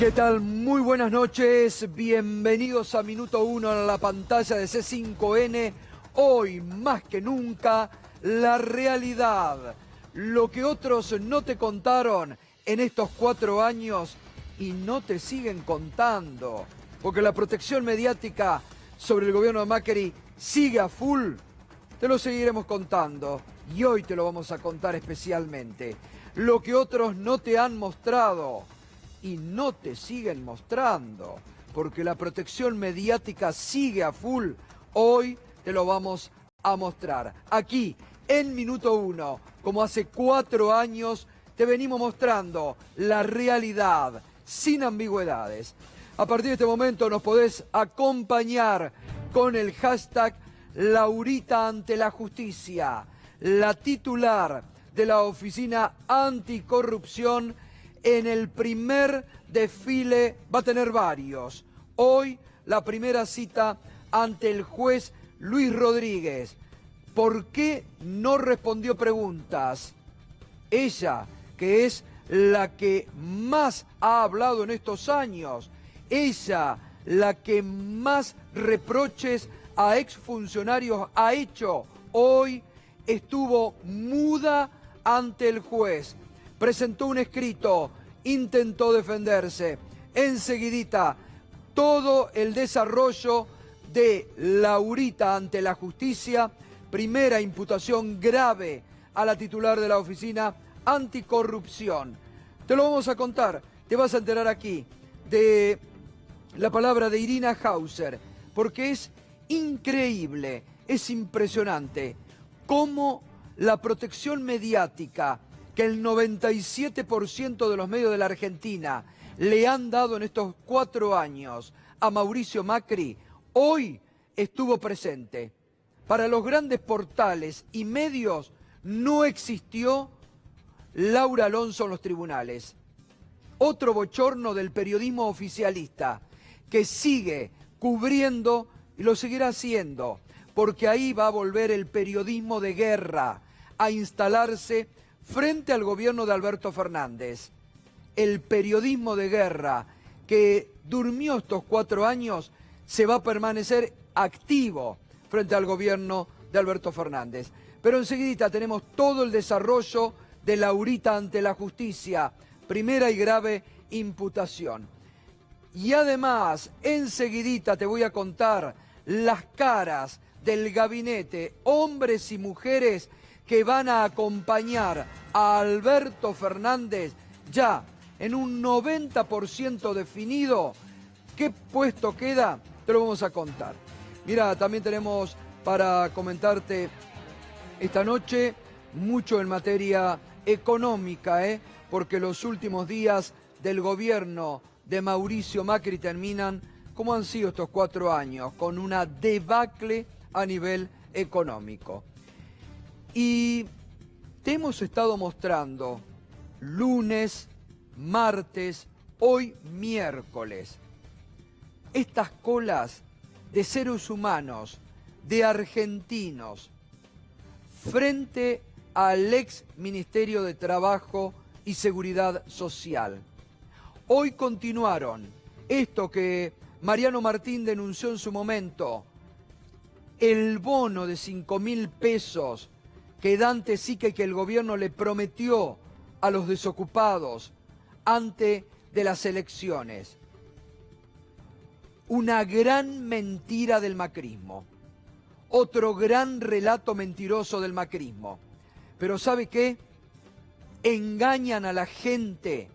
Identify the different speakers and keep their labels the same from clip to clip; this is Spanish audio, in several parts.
Speaker 1: ¿Qué tal? Muy buenas noches, bienvenidos a Minuto 1 en la pantalla de C5N. Hoy, más que nunca, la realidad. Lo que otros no te contaron en estos 4 años y no te siguen contando. Porque la protección mediática sobre el gobierno de Macri sigue a full. Te lo seguiremos contando y hoy te lo vamos a contar especialmente. Lo que otros no te han mostrado y no te siguen mostrando, porque la protección mediática sigue a full. Hoy te lo vamos a mostrar. Aquí, en Minuto 1, como hace 4 años, te venimos mostrando la realidad, sin ambigüedades. A partir de este momento nos podés acompañar con el hashtag Laurita ante la justicia, la titular de la Oficina Anticorrupción. En el primer desfile va a tener varios. Hoy la primera cita ante el juez Luis Rodríguez. ¿Por qué no respondió preguntas? Ella, que es la que más ha hablado en estos años. Ella, la que más reproches a exfuncionarios ha hecho. Hoy estuvo muda ante el juez. Presentó un escrito, intentó defenderse. Enseguidita, todo el desarrollo de Laurita ante la justicia. Primera imputación grave a la titular de la Oficina Anticorrupción. Te lo vamos a contar, te vas a enterar aquí de la palabra de Irina Hauser, porque es increíble, es impresionante cómo la protección mediática que el 97% de los medios de la Argentina le han dado en estos 4 años a Mauricio Macri, hoy estuvo presente. Para los grandes portales y medios no existió Laura Alonso en los tribunales. Otro bochorno del periodismo oficialista que sigue cubriendo y lo seguirá haciendo, porque ahí va a volver el periodismo de guerra a instalarse frente al gobierno de Alberto Fernández. El periodismo de guerra que durmió estos 4 años se va a permanecer activo frente al gobierno de Alberto Fernández. Pero enseguida tenemos todo el desarrollo de Laurita ante la justicia, primera y grave imputación. Y además, enseguidita te voy a contar las caras del gabinete, hombres y mujeres que van a acompañar a Alberto Fernández ya en un 90% definido. ¿Qué puesto queda? Te lo vamos a contar. Mira, también tenemos para comentarte esta noche mucho en materia económica, porque los últimos días del gobierno de Mauricio Macri terminan, como han sido estos 4 años, con una debacle a nivel económico. Y te hemos estado mostrando lunes, martes, hoy miércoles, estas colas de seres humanos, de argentinos, frente al ex Ministerio de Trabajo y Seguridad Social. Hoy continuaron esto que Mariano Martín denunció en su momento, el bono de 5.000 pesos que Dante Sica y que el gobierno le prometió a los desocupados antes de las elecciones. Una gran mentira del macrismo. Otro gran relato mentiroso del macrismo. Pero ¿sabe qué? Engañan a la gente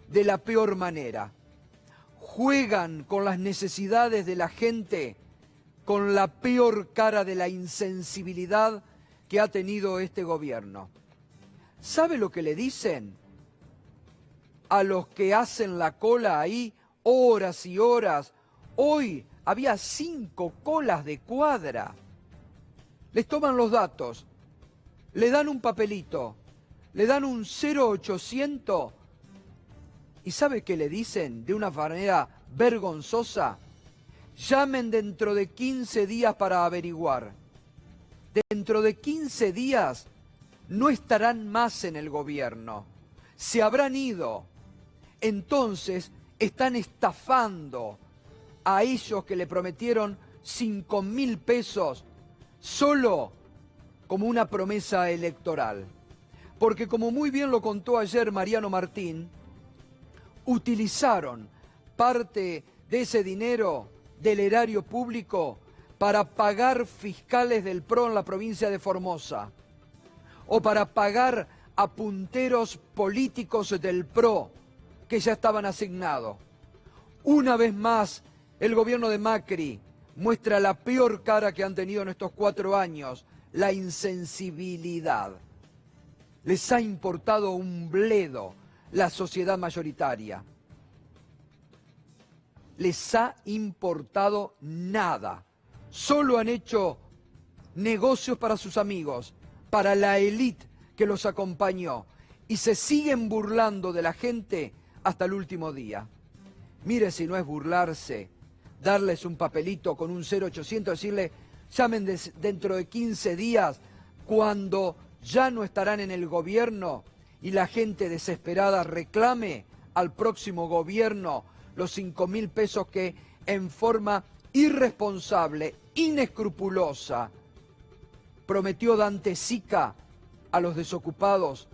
Speaker 1: de la peor manera. Juegan con las necesidades de la gente con la peor cara de la insensibilidad que ha tenido este gobierno. ¿Sabe lo que le dicen a los que hacen la cola ahí horas y horas? Hoy había 5 colas de cuadra. Les toman los datos, le dan un papelito, le dan un 0800 y ¿sabe qué le dicen de una manera vergonzosa? Llamen dentro de 15 días para averiguar. Dentro de 15 días no estarán más en el gobierno. Se habrán ido. Entonces, están estafando a ellos que le prometieron 5.000 pesos solo como una promesa electoral. Porque como muy bien lo contó ayer Mariano Martín, utilizaron parte de ese dinero del erario público para pagar fiscales del PRO en la provincia de Formosa, o para pagar a punteros políticos del PRO que ya estaban asignados. Una vez más, el gobierno de Macri muestra la peor cara que han tenido en estos 4 años, la insensibilidad. Les ha importado un bledo la sociedad mayoritaria. Les ha importado nada. Solo han hecho negocios para sus amigos, para la élite que los acompañó, y se siguen burlando de la gente hasta el último día. Mire si no es burlarse, darles un papelito con un 0800, decirle, llamen dentro de 15 días, cuando ya no estarán en el gobierno y la gente desesperada reclame al próximo gobierno los 5.000 pesos que en forma irresponsable, inescrupulosa, prometió Dante Sica a los desocupados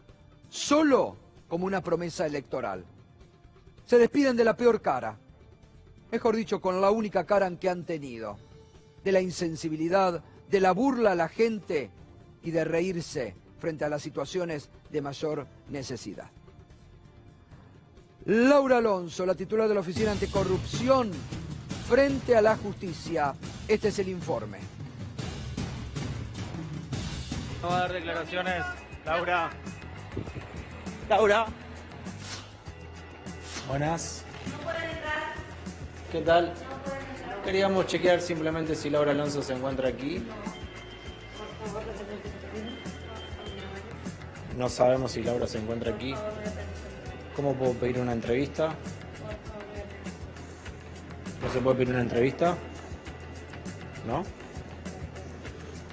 Speaker 1: solo como una promesa electoral. Se despiden de la peor cara, mejor dicho, con la única cara que han tenido, de la insensibilidad, de la burla a la gente y de reírse frente a las situaciones de mayor necesidad. Laura Alonso, la titular de la Oficina Anticorrupción, frente a la justicia. Este es el informe.
Speaker 2: Va a dar declaraciones, Laura. Laura.
Speaker 3: Buenas. ¿Qué tal? Queríamos chequear simplemente si Laura Alonso se encuentra aquí. No sabemos si Laura se encuentra aquí. ¿Cómo puedo pedir una entrevista? ¿No se puede pedir una entrevista? ¿No?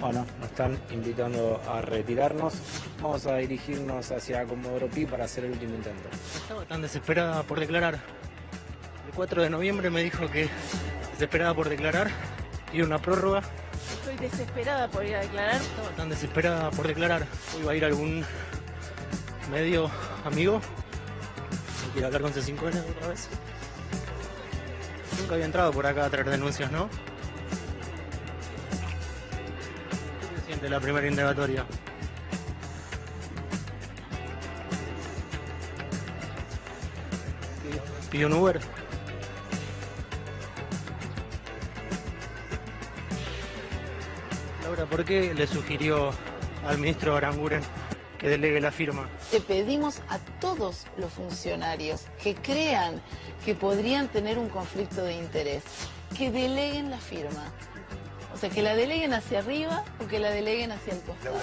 Speaker 3: Bueno, nos están invitando a retirarnos. Vamos a dirigirnos hacia Comodoro Pi para hacer el último intento.
Speaker 2: Estaba tan desesperada por declarar. El 4 de noviembre me dijo que desesperada por declarar y una prórroga.
Speaker 4: Estoy desesperada por ir a declarar.
Speaker 2: Estaba tan desesperada por declarar. Hoy va a ir a algún medio amigo. ¿Quiere hablar con C5N otra vez? Nunca había entrado por acá a traer denuncias, ¿no? ¿Qué se siente la primera indagatoria? ¿Pidió un Uber? Laura, ¿por qué le sugirió al ministro Aranguren que delegue la firma?
Speaker 4: Le pedimos a todos los funcionarios que crean que podrían tener un conflicto de interés, que deleguen la firma. O sea, que la deleguen hacia arriba o que la deleguen hacia el costado.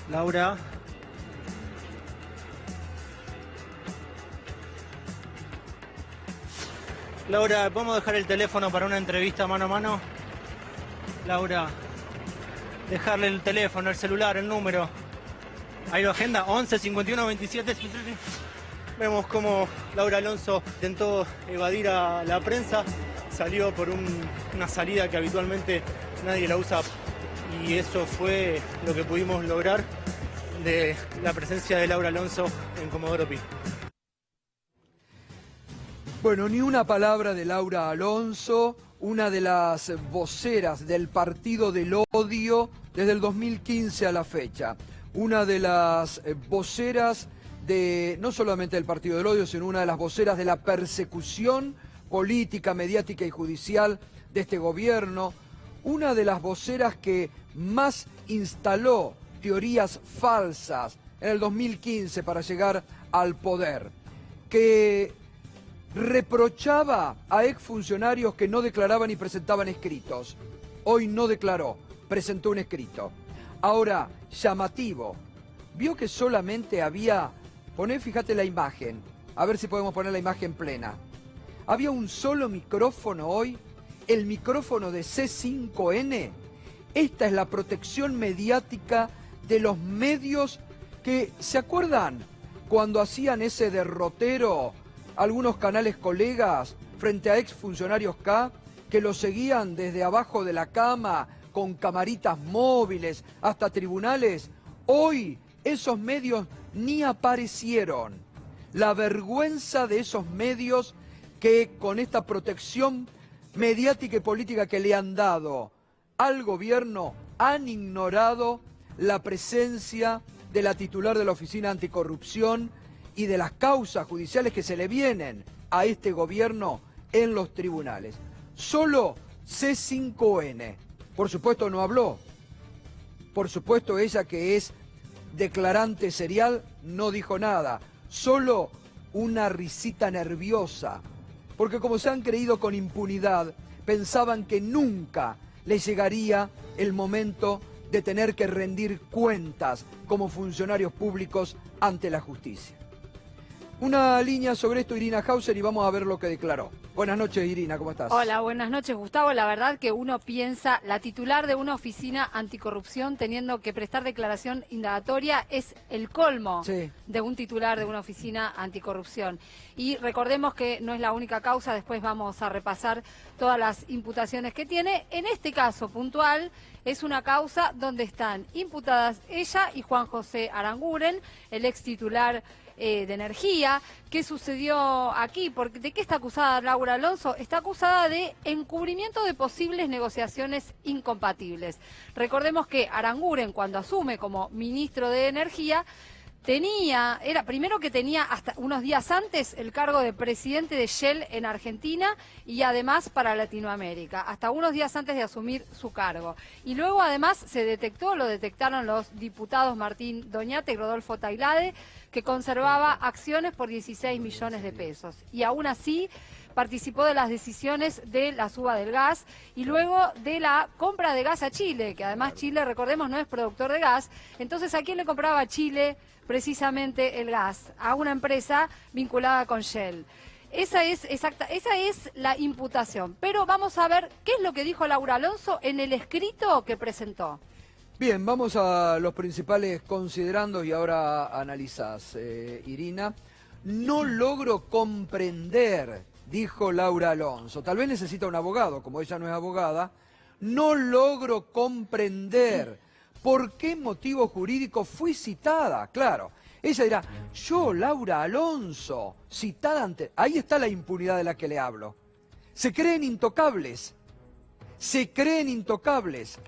Speaker 2: Laura. Laura, ¿podemos dejar el teléfono para una entrevista mano a mano? Laura, dejarle el teléfono, el celular, el número. Ahí lo agenda, 11 51 27. Vemos cómo Laura Alonso intentó evadir a la prensa, salió por una salida que habitualmente nadie la usa, y eso fue lo que pudimos lograr de la presencia de Laura Alonso en Comodoro Pi.
Speaker 1: Bueno, ni una palabra de Laura Alonso, una de las voceras del Partido del Odio desde el 2015 a la fecha. Una de las voceras de, no solamente del Partido del Odio, sino una de las voceras de la persecución política, mediática y judicial de este gobierno. Una de las voceras que más instaló teorías falsas en el 2015 para llegar al poder. Que reprochaba a exfuncionarios que no declaraban y presentaban escritos. Hoy no declaró, presentó un escrito. Ahora, llamativo, vio que solamente había, fíjate la imagen, a ver si podemos poner la imagen plena. Había un solo micrófono hoy, el micrófono de C5N. Esta es la protección mediática de los medios que, ¿se acuerdan? cuando hacían ese derrotero algunos canales colegas frente a exfuncionarios K que los seguían desde abajo de la cama con camaritas móviles hasta tribunales? Hoy esos medios ni aparecieron. La vergüenza de esos medios que con esta protección mediática y política que le han dado al gobierno han ignorado la presencia de la titular de la Oficina Anticorrupción y de las causas judiciales que se le vienen a este gobierno en los tribunales. Solo C5N, por supuesto, no habló. Por supuesto, ella que es declarante serial no dijo nada. Solo una risita nerviosa. Porque como se han creído con impunidad, pensaban que nunca les llegaría el momento de tener que rendir cuentas como funcionarios públicos ante la justicia. Una línea sobre esto, Irina Hauser, y vamos a ver lo que declaró. Buenas noches, Irina, ¿cómo estás?
Speaker 5: Hola, buenas noches, Gustavo. La verdad que uno piensa, la titular de una oficina anticorrupción teniendo que prestar declaración indagatoria es el colmo de un titular de una oficina anticorrupción. Y recordemos que no es la única causa, después vamos a repasar todas las imputaciones que tiene. En este caso puntual es una causa donde están imputadas ella y Juan José Aranguren, el ex titular de Energía. ¿Qué sucedió aquí? ¿De qué está acusada Laura Alonso? Está acusada de encubrimiento de posibles negociaciones incompatibles. Recordemos que Aranguren, cuando asume como ministro de Energía, primero que tenía hasta unos días antes el cargo de presidente de Shell en Argentina y además para Latinoamérica, hasta unos días antes de asumir su cargo. Y luego además lo detectaron los diputados Martín Doñate y Rodolfo Tailade, que conservaba acciones por 16 millones de pesos. Y aún así participó de las decisiones de la suba del gas y luego de la compra de gas a Chile, que además Chile, recordemos, no es productor de gas. Entonces, ¿a quién le compraba Chile precisamente el gas? A una empresa vinculada con Shell. Esa es la imputación. Pero vamos a ver qué es lo que dijo Laura Alonso en el escrito que presentó.
Speaker 1: Bien, vamos a los principales considerandos y ahora analizás, Irina. No logro comprender, dijo Laura Alonso. Tal vez necesita un abogado, como ella no es abogada. No logro comprender por qué motivo jurídico fui citada. Claro, ella dirá, yo, Laura Alonso, citada ante... Ahí está la impunidad de la que le hablo. Se creen intocables. Se creen intocables.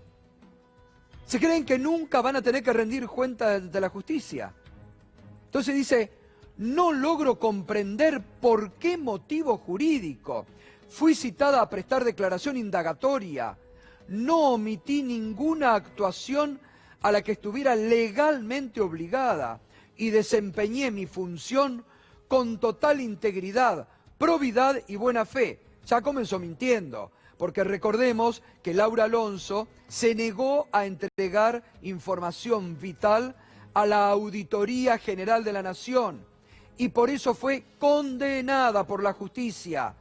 Speaker 1: Se creen que nunca van a tener que rendir cuenta de la justicia. Entonces dice, no logro comprender por qué motivo jurídico fui citada a prestar declaración indagatoria. No omití ninguna actuación a la que estuviera legalmente obligada y desempeñé mi función con total integridad, probidad y buena fe. Ya comenzó mintiendo, porque recordemos que Laura Alonso se negó a entregar información vital a la Auditoría General de la Nación y por eso fue condenada por la justicia.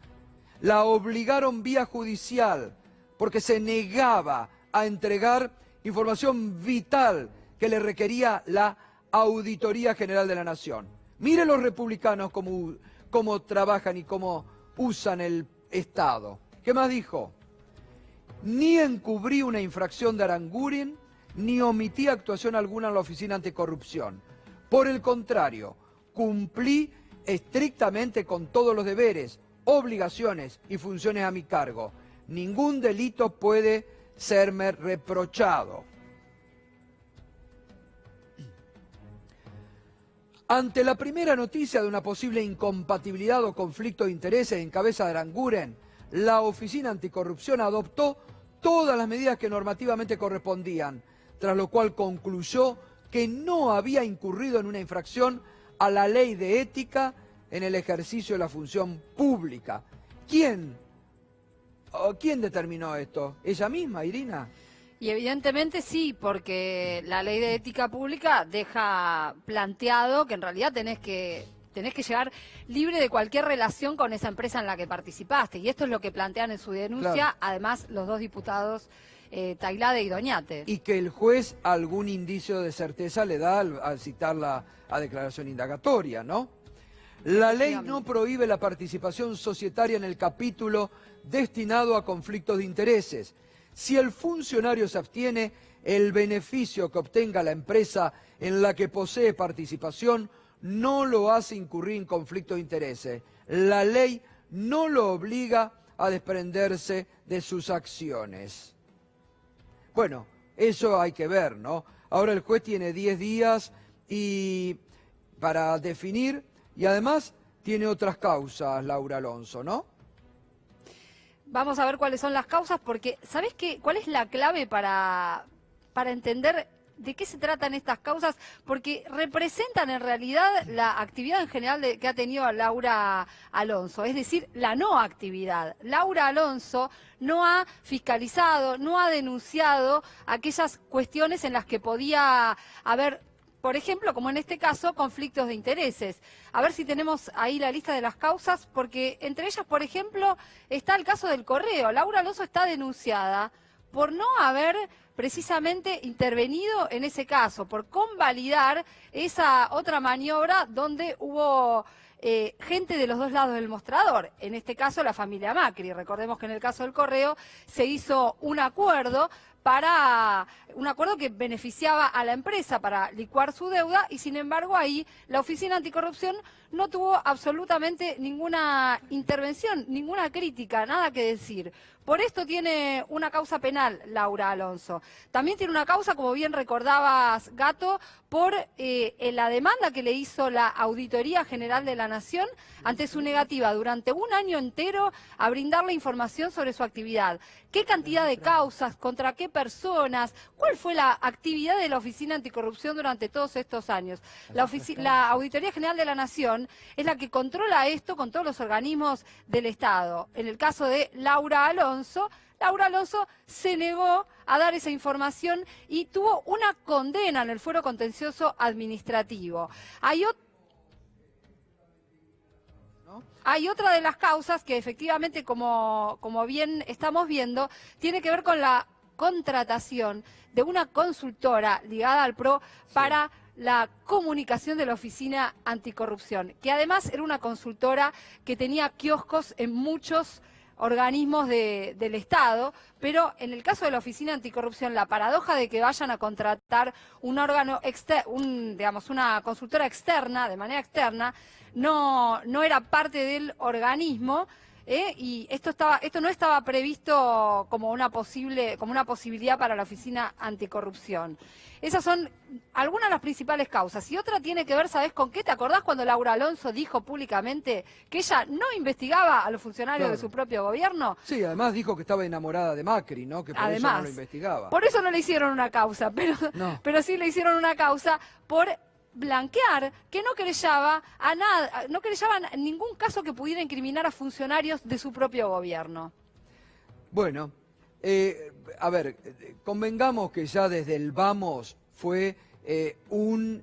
Speaker 1: La obligaron vía judicial porque se negaba a entregar información vital que le requería la Auditoría General de la Nación. Miren los republicanos cómo trabajan y cómo usan el Estado. ¿Qué más dijo? Ni encubrí una infracción de Aranguren, ni omití actuación alguna en la Oficina Anticorrupción. Por el contrario, cumplí estrictamente con todos los deberes, obligaciones y funciones a mi cargo. Ningún delito puede serme reprochado. Ante la primera noticia de una posible incompatibilidad o conflicto de intereses en cabeza de Aranguren, la Oficina Anticorrupción adoptó todas las medidas que normativamente correspondían, tras lo cual concluyó que no había incurrido en una infracción a la ley de ética en el ejercicio de la función pública. ¿Quién determinó esto? ¿Ella misma, Irina?
Speaker 5: Y evidentemente sí, porque la ley de ética pública deja planteado que en realidad tenés que llegar libre de cualquier relación con esa empresa en la que participaste. Y esto es lo que plantean en su denuncia, claro. Además los dos diputados Tailade y Doñate.
Speaker 1: Y que el juez algún indicio de certeza le da al citarla a declaración indagatoria, ¿no? La ley no prohíbe la participación societaria en el capítulo destinado a conflictos de intereses. Si el funcionario se abstiene, el beneficio que obtenga la empresa en la que posee participación no lo hace incurrir en conflicto de intereses. La ley no lo obliga a desprenderse de sus acciones. Bueno, eso hay que ver, ¿no? Ahora el juez tiene 10 días para definir, y además tiene otras causas, Laura Alonso, ¿no?
Speaker 5: Vamos a ver cuáles son las causas, porque ¿sabés qué? ¿Cuál es la clave para entender de qué se tratan estas causas? Porque representan en realidad la actividad en general que ha tenido Laura Alonso, es decir, la no actividad. Laura Alonso no ha fiscalizado, no ha denunciado aquellas cuestiones en las que podía haber, por ejemplo, como en este caso, conflictos de intereses. A ver si tenemos ahí la lista de las causas, porque entre ellas, por ejemplo, está el caso del correo. Laura Alonso está denunciada por no haber precisamente intervenido en ese caso, por convalidar esa otra maniobra donde hubo gente de los dos lados del mostrador, en este caso la familia Macri. Recordemos que en el caso del correo se hizo un acuerdo que beneficiaba a la empresa para licuar su deuda, y sin embargo ahí la Oficina Anticorrupción no tuvo absolutamente ninguna intervención, ninguna crítica, nada que decir. Por esto tiene una causa penal Laura Alonso. También tiene una causa, como bien recordabas, Gato, por la demanda que le hizo la Auditoría General de la Nación ante su negativa durante un año entero a brindarle información sobre su actividad. ¿Qué cantidad de causas? ¿Contra qué personas? ¿Cuál fue la actividad de la Oficina Anticorrupción durante todos estos años? La Auditoría General de la Nación es la que controla esto con todos los organismos del Estado. En el caso de Laura Alonso se negó a dar esa información y tuvo una condena en el fuero contencioso administrativo. Hay otra de las causas que efectivamente, como bien estamos viendo, tiene que ver con la contratación de una consultora ligada al PRO para la comunicación de la Oficina Anticorrupción, que además era una consultora que tenía kioscos en muchos organismos del Estado, pero en el caso de la Oficina Anticorrupción, la paradoja de que vayan a contratar un órgano una consultora externa, de manera externa, no era parte del organismo, y esto no estaba previsto como una posibilidad para la Oficina Anticorrupción. Esas son algunas de las principales causas. Y otra tiene que ver, ¿sabés con qué? ¿Te acordás cuando Laura Alonso dijo públicamente que ella no investigaba a los funcionarios de su propio gobierno?
Speaker 1: Sí, además dijo que estaba enamorada de Macri, ¿no? Que por eso no lo investigaba.
Speaker 5: Por eso no le hicieron una causa, pero sí le hicieron una causa por blanquear que no querellaba a nada, no querellaba ningún caso que pudiera incriminar a funcionarios de su propio gobierno.
Speaker 1: Bueno, a ver, convengamos que ya desde el vamos fue un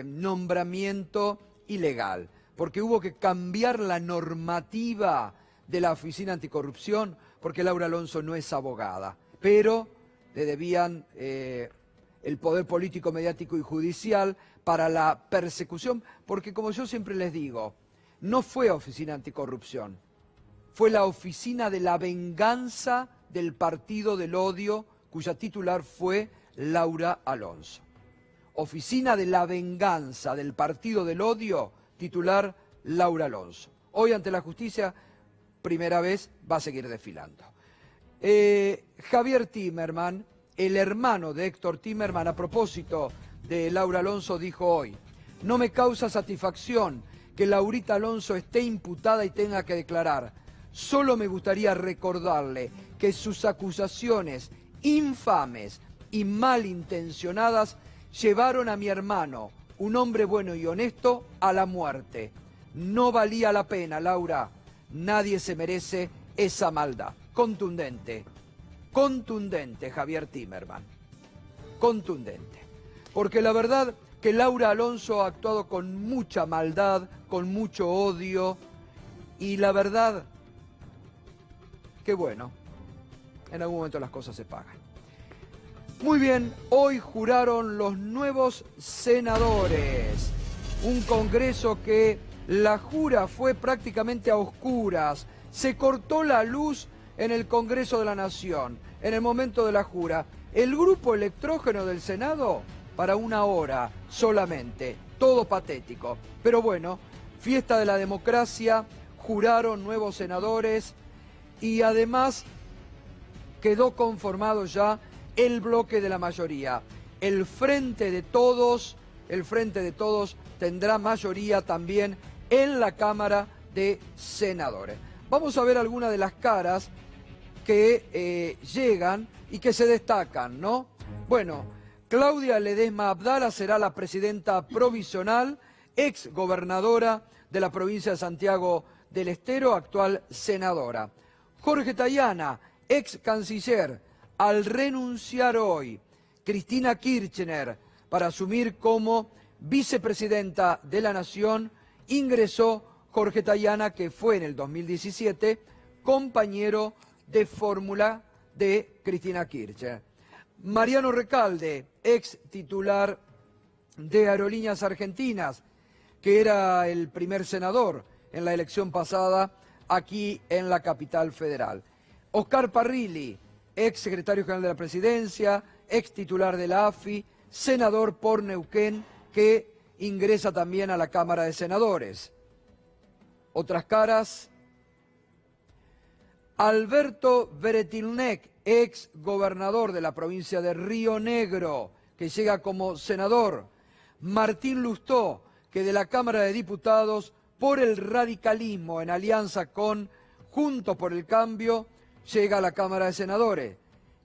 Speaker 1: nombramiento ilegal, porque hubo que cambiar la normativa de la Oficina Anticorrupción, porque Laura Alonso no es abogada, pero le debían el poder político, mediático y judicial para la persecución, porque como yo siempre les digo, no fue Oficina Anticorrupción, fue la Oficina de la Venganza del Partido del Odio, cuya titular fue Laura Alonso. Oficina de la Venganza del Partido del Odio, titular Laura Alonso. Hoy ante la justicia, primera vez, va a seguir desfilando. Javier Timerman, el hermano de Héctor Timerman, a propósito de Laura Alonso, dijo hoy: no me causa satisfacción que Laurita Alonso esté imputada y tenga que declarar. Solo me gustaría recordarle que sus acusaciones infames y malintencionadas llevaron a mi hermano, un hombre bueno y honesto, a la muerte. No valía la pena, Laura. Nadie se merece esa maldad. Contundente, contundente, Javier Timerman. Contundente. Porque la verdad que Laura Alonso ha actuado con mucha maldad, con mucho odio, y la verdad que bueno, en algún momento las cosas se pagan. Muy bien, hoy juraron los nuevos senadores. Un congreso que la jura fue prácticamente a oscuras. Se cortó la luz en el Congreso de la Nación, en el momento de la jura. El grupo electrógeno del Senado para 1 hora solamente. Todo patético. Pero bueno, fiesta de la democracia, juraron nuevos senadores y además quedó conformado ya el bloque de la mayoría. El Frente de Todos tendrá mayoría también en la Cámara de Senadores. Vamos a ver algunas de las caras que llegan y que se destacan, ¿no? Bueno, Claudia Ledesma Abdala será la presidenta provisional, ex gobernadora de la provincia de Santiago del Estero, actual senadora. Jorge Tayana, ex canciller, al renunciar hoy. Cristina Kirchner, para asumir como vicepresidenta de la Nación, ingresó Jorge Tayana, que fue en el 2017 compañero de fórmula de Cristina Kirchner. Mariano Recalde, ex titular de Aerolíneas Argentinas, que era el primer senador en la elección pasada aquí en la capital federal. Oscar Parrilli, ex secretario general de la Presidencia, ex titular de la AFI, senador por Neuquén, que ingresa también a la Cámara de Senadores. Otras caras: Alberto Beretilnec, ex gobernador de la provincia de Río Negro, que llega como senador. Martín Lustó, que de la Cámara de Diputados, por el radicalismo en alianza con Juntos por el Cambio, llega a la Cámara de Senadores.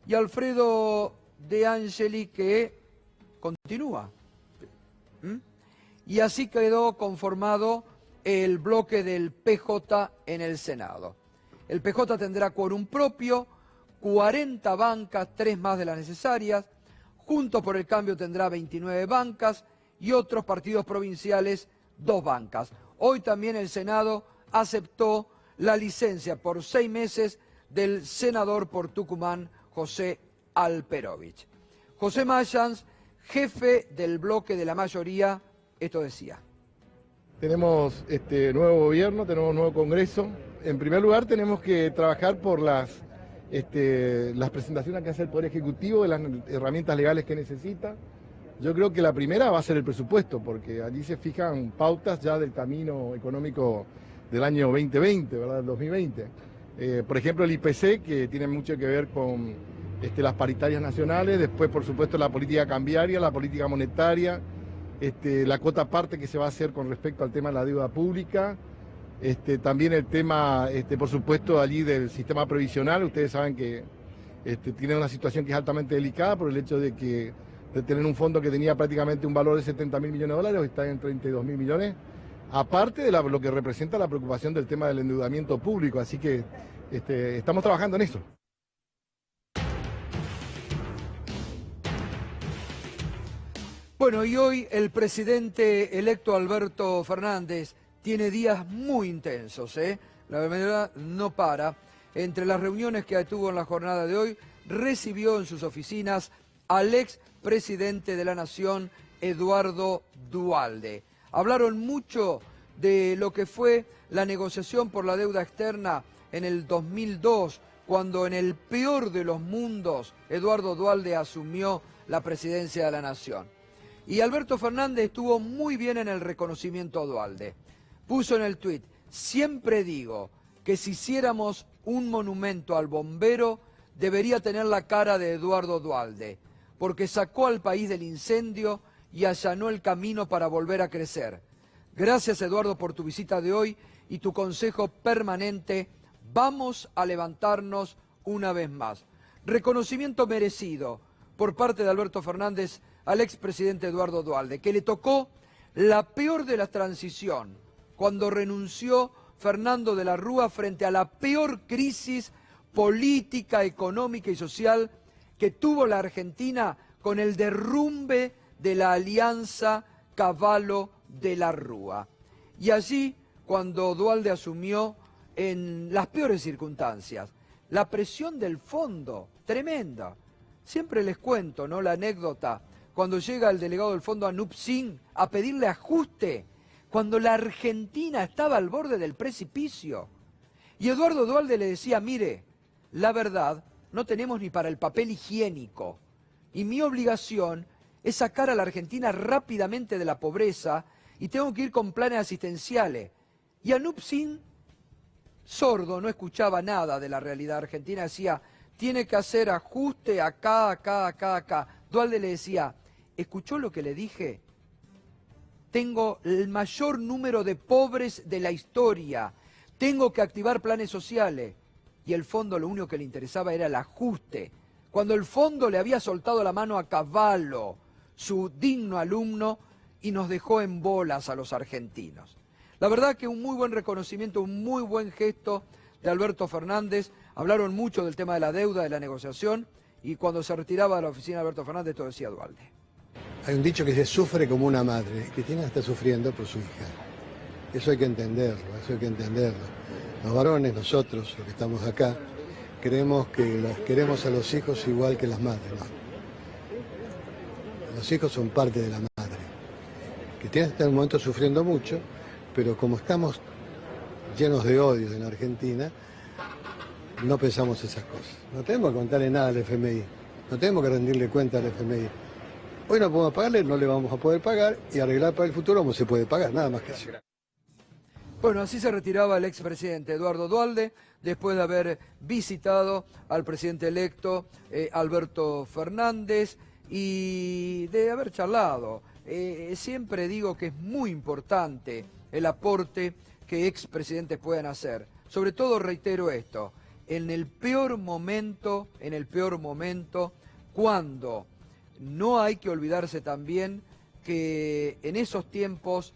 Speaker 1: Y Alfredo De Angeli, que continúa. Y así quedó conformado el bloque del PJ en el Senado. El PJ tendrá quórum propio, 40 bancas, 3 más de las necesarias. Juntos por el Cambio tendrá 29 bancas y otros partidos provinciales 2 bancas. Hoy también el Senado aceptó la licencia por 6 meses del senador por Tucumán, José Alperovich. José Mayans, jefe del bloque de la mayoría, esto decía.
Speaker 6: Tenemos nuevo gobierno, tenemos nuevo Congreso. En primer lugar tenemos que trabajar por las presentaciones que hace el Poder Ejecutivo de las herramientas legales que necesita. Yo creo que la primera va a ser el presupuesto, porque allí se fijan pautas ya del camino económico del año 2020, ¿verdad? Del 2020. Por ejemplo, el IPC, que tiene mucho que ver con las paritarias nacionales, después, por supuesto, la política cambiaria, la política monetaria, la cuota parte que se va a hacer con respecto al tema de la deuda pública, también el tema, por supuesto, allí del sistema previsional. Ustedes saben que tienen una situación que es altamente delicada por el hecho de tener un fondo que tenía prácticamente un valor de 70.000 millones de dólares, hoy está en 32.000 millones, aparte de lo que representa la preocupación del tema del endeudamiento público, así que estamos trabajando en eso.
Speaker 1: Bueno, y hoy el presidente electo Alberto Fernández tiene días muy intensos, ¿eh? La verdad no para. Entre las reuniones que tuvo en la jornada de hoy, recibió en sus oficinas al ex presidente de la Nación, Eduardo Duhalde. Hablaron mucho de lo que fue la negociación por la deuda externa en el 2002, cuando en el peor de los mundos Eduardo Duhalde asumió la presidencia de la Nación. Y Alberto Fernández estuvo muy bien en el reconocimiento a Duhalde. Puso en el tuit: siempre digo que si hiciéramos un monumento al bombero, debería tener la cara de Eduardo Duhalde, porque sacó al país del incendio y allanó el camino para volver a crecer. Gracias, Eduardo, por tu visita de hoy y tu consejo permanente. Vamos a levantarnos una vez más. Reconocimiento merecido por parte de Alberto Fernández al expresidente Eduardo Duhalde, que le tocó la peor de la transición, cuando renunció Fernando de la Rúa frente a la peor crisis política, económica y social que tuvo la Argentina con el derrumbe de la alianza Cavallo de la Rúa. Y allí, cuando Duhalde asumió en las peores circunstancias, la presión del fondo, tremenda. Siempre les cuento, ¿no?, la anécdota, cuando llega el delegado del fondo Anup Singh a pedirle ajuste, cuando la Argentina estaba al borde del precipicio. Y Eduardo Duhalde le decía, mire, la verdad, no tenemos ni para el papel higiénico. Y mi obligación es sacar a la Argentina rápidamente de la pobreza y tengo que ir con planes asistenciales. Y Anup Singh, sordo, no escuchaba nada de la realidad argentina, decía, tiene que hacer ajuste acá, acá, acá, acá. Duhalde le decía, ¿escuchó lo que le dije? Tengo el mayor número de pobres de la historia, tengo que activar planes sociales. Y el fondo lo único que le interesaba era el ajuste. Cuando el fondo le había soltado la mano a Cavallo, su digno alumno, y nos dejó en bolas a los argentinos. La verdad que un muy buen reconocimiento, un muy buen gesto de Alberto Fernández. Hablaron mucho del tema de la deuda, de la negociación, y cuando se retiraba de la oficina de Alberto Fernández, esto decía Duhalde.
Speaker 7: Hay un dicho que se sufre como una madre. Cristina está sufriendo por su hija. Eso hay que entenderlo, eso hay que entenderlo. Los varones, nosotros, los que estamos acá, creemos que queremos a los hijos igual que las madres, ¿no? Los hijos son parte de la madre. Cristina está en el momento sufriendo mucho, pero como estamos llenos de odio en Argentina, no pensamos esas cosas. No tenemos que contarle nada al FMI, no tenemos que rendirle cuenta al FMI. Hoy no podemos pagarle, no le vamos a poder pagar, y arreglar para el futuro como se puede pagar, nada más que eso.
Speaker 1: Bueno, así se retiraba el expresidente Eduardo Duhalde, después de haber visitado al presidente electo Alberto Fernández y de haber charlado. Siempre digo que es muy importante el aporte que expresidentes puedan hacer. Sobre todo reitero esto, en el peor momento, cuando no hay que olvidarse también que en esos tiempos,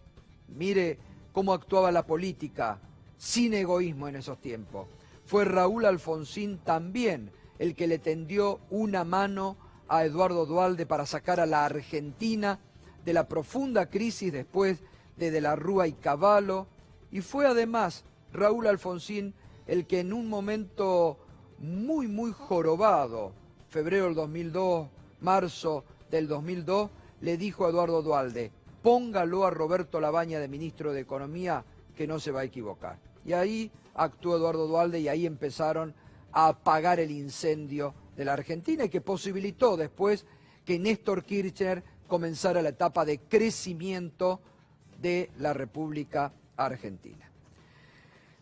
Speaker 1: mire cómo actuaba la política, sin egoísmo en esos tiempos. Fue Raúl Alfonsín también el que le tendió una mano a Eduardo Duhalde para sacar a la Argentina de la profunda crisis después de la Rúa y Cavallo, y fue además Raúl Alfonsín el que en un momento muy, muy jorobado, febrero del 2002, marzo del 2002, le dijo a Eduardo Duhalde, póngalo a Roberto Labaña de ministro de Economía, que no se va a equivocar. Y ahí actuó Eduardo Duhalde y ahí empezaron a apagar el incendio de la Argentina y que posibilitó después que Néstor Kirchner comenzara la etapa de crecimiento de la República Argentina.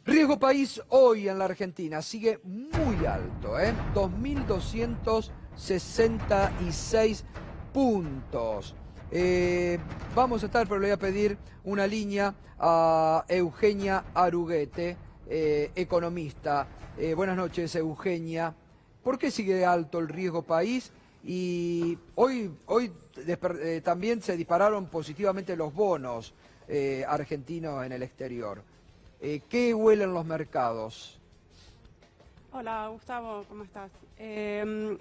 Speaker 1: Riesgo país hoy en la Argentina sigue muy alto, 2.266 puntos. Vamos a estar, pero le voy a pedir una línea a Eugenia Aruguete, economista. Buenas noches, Eugenia. ¿Por qué sigue alto el riesgo país? Y hoy también se dispararon positivamente los bonos argentinos en el exterior. ¿Qué huelen los mercados?
Speaker 8: Hola Gustavo, ¿cómo estás?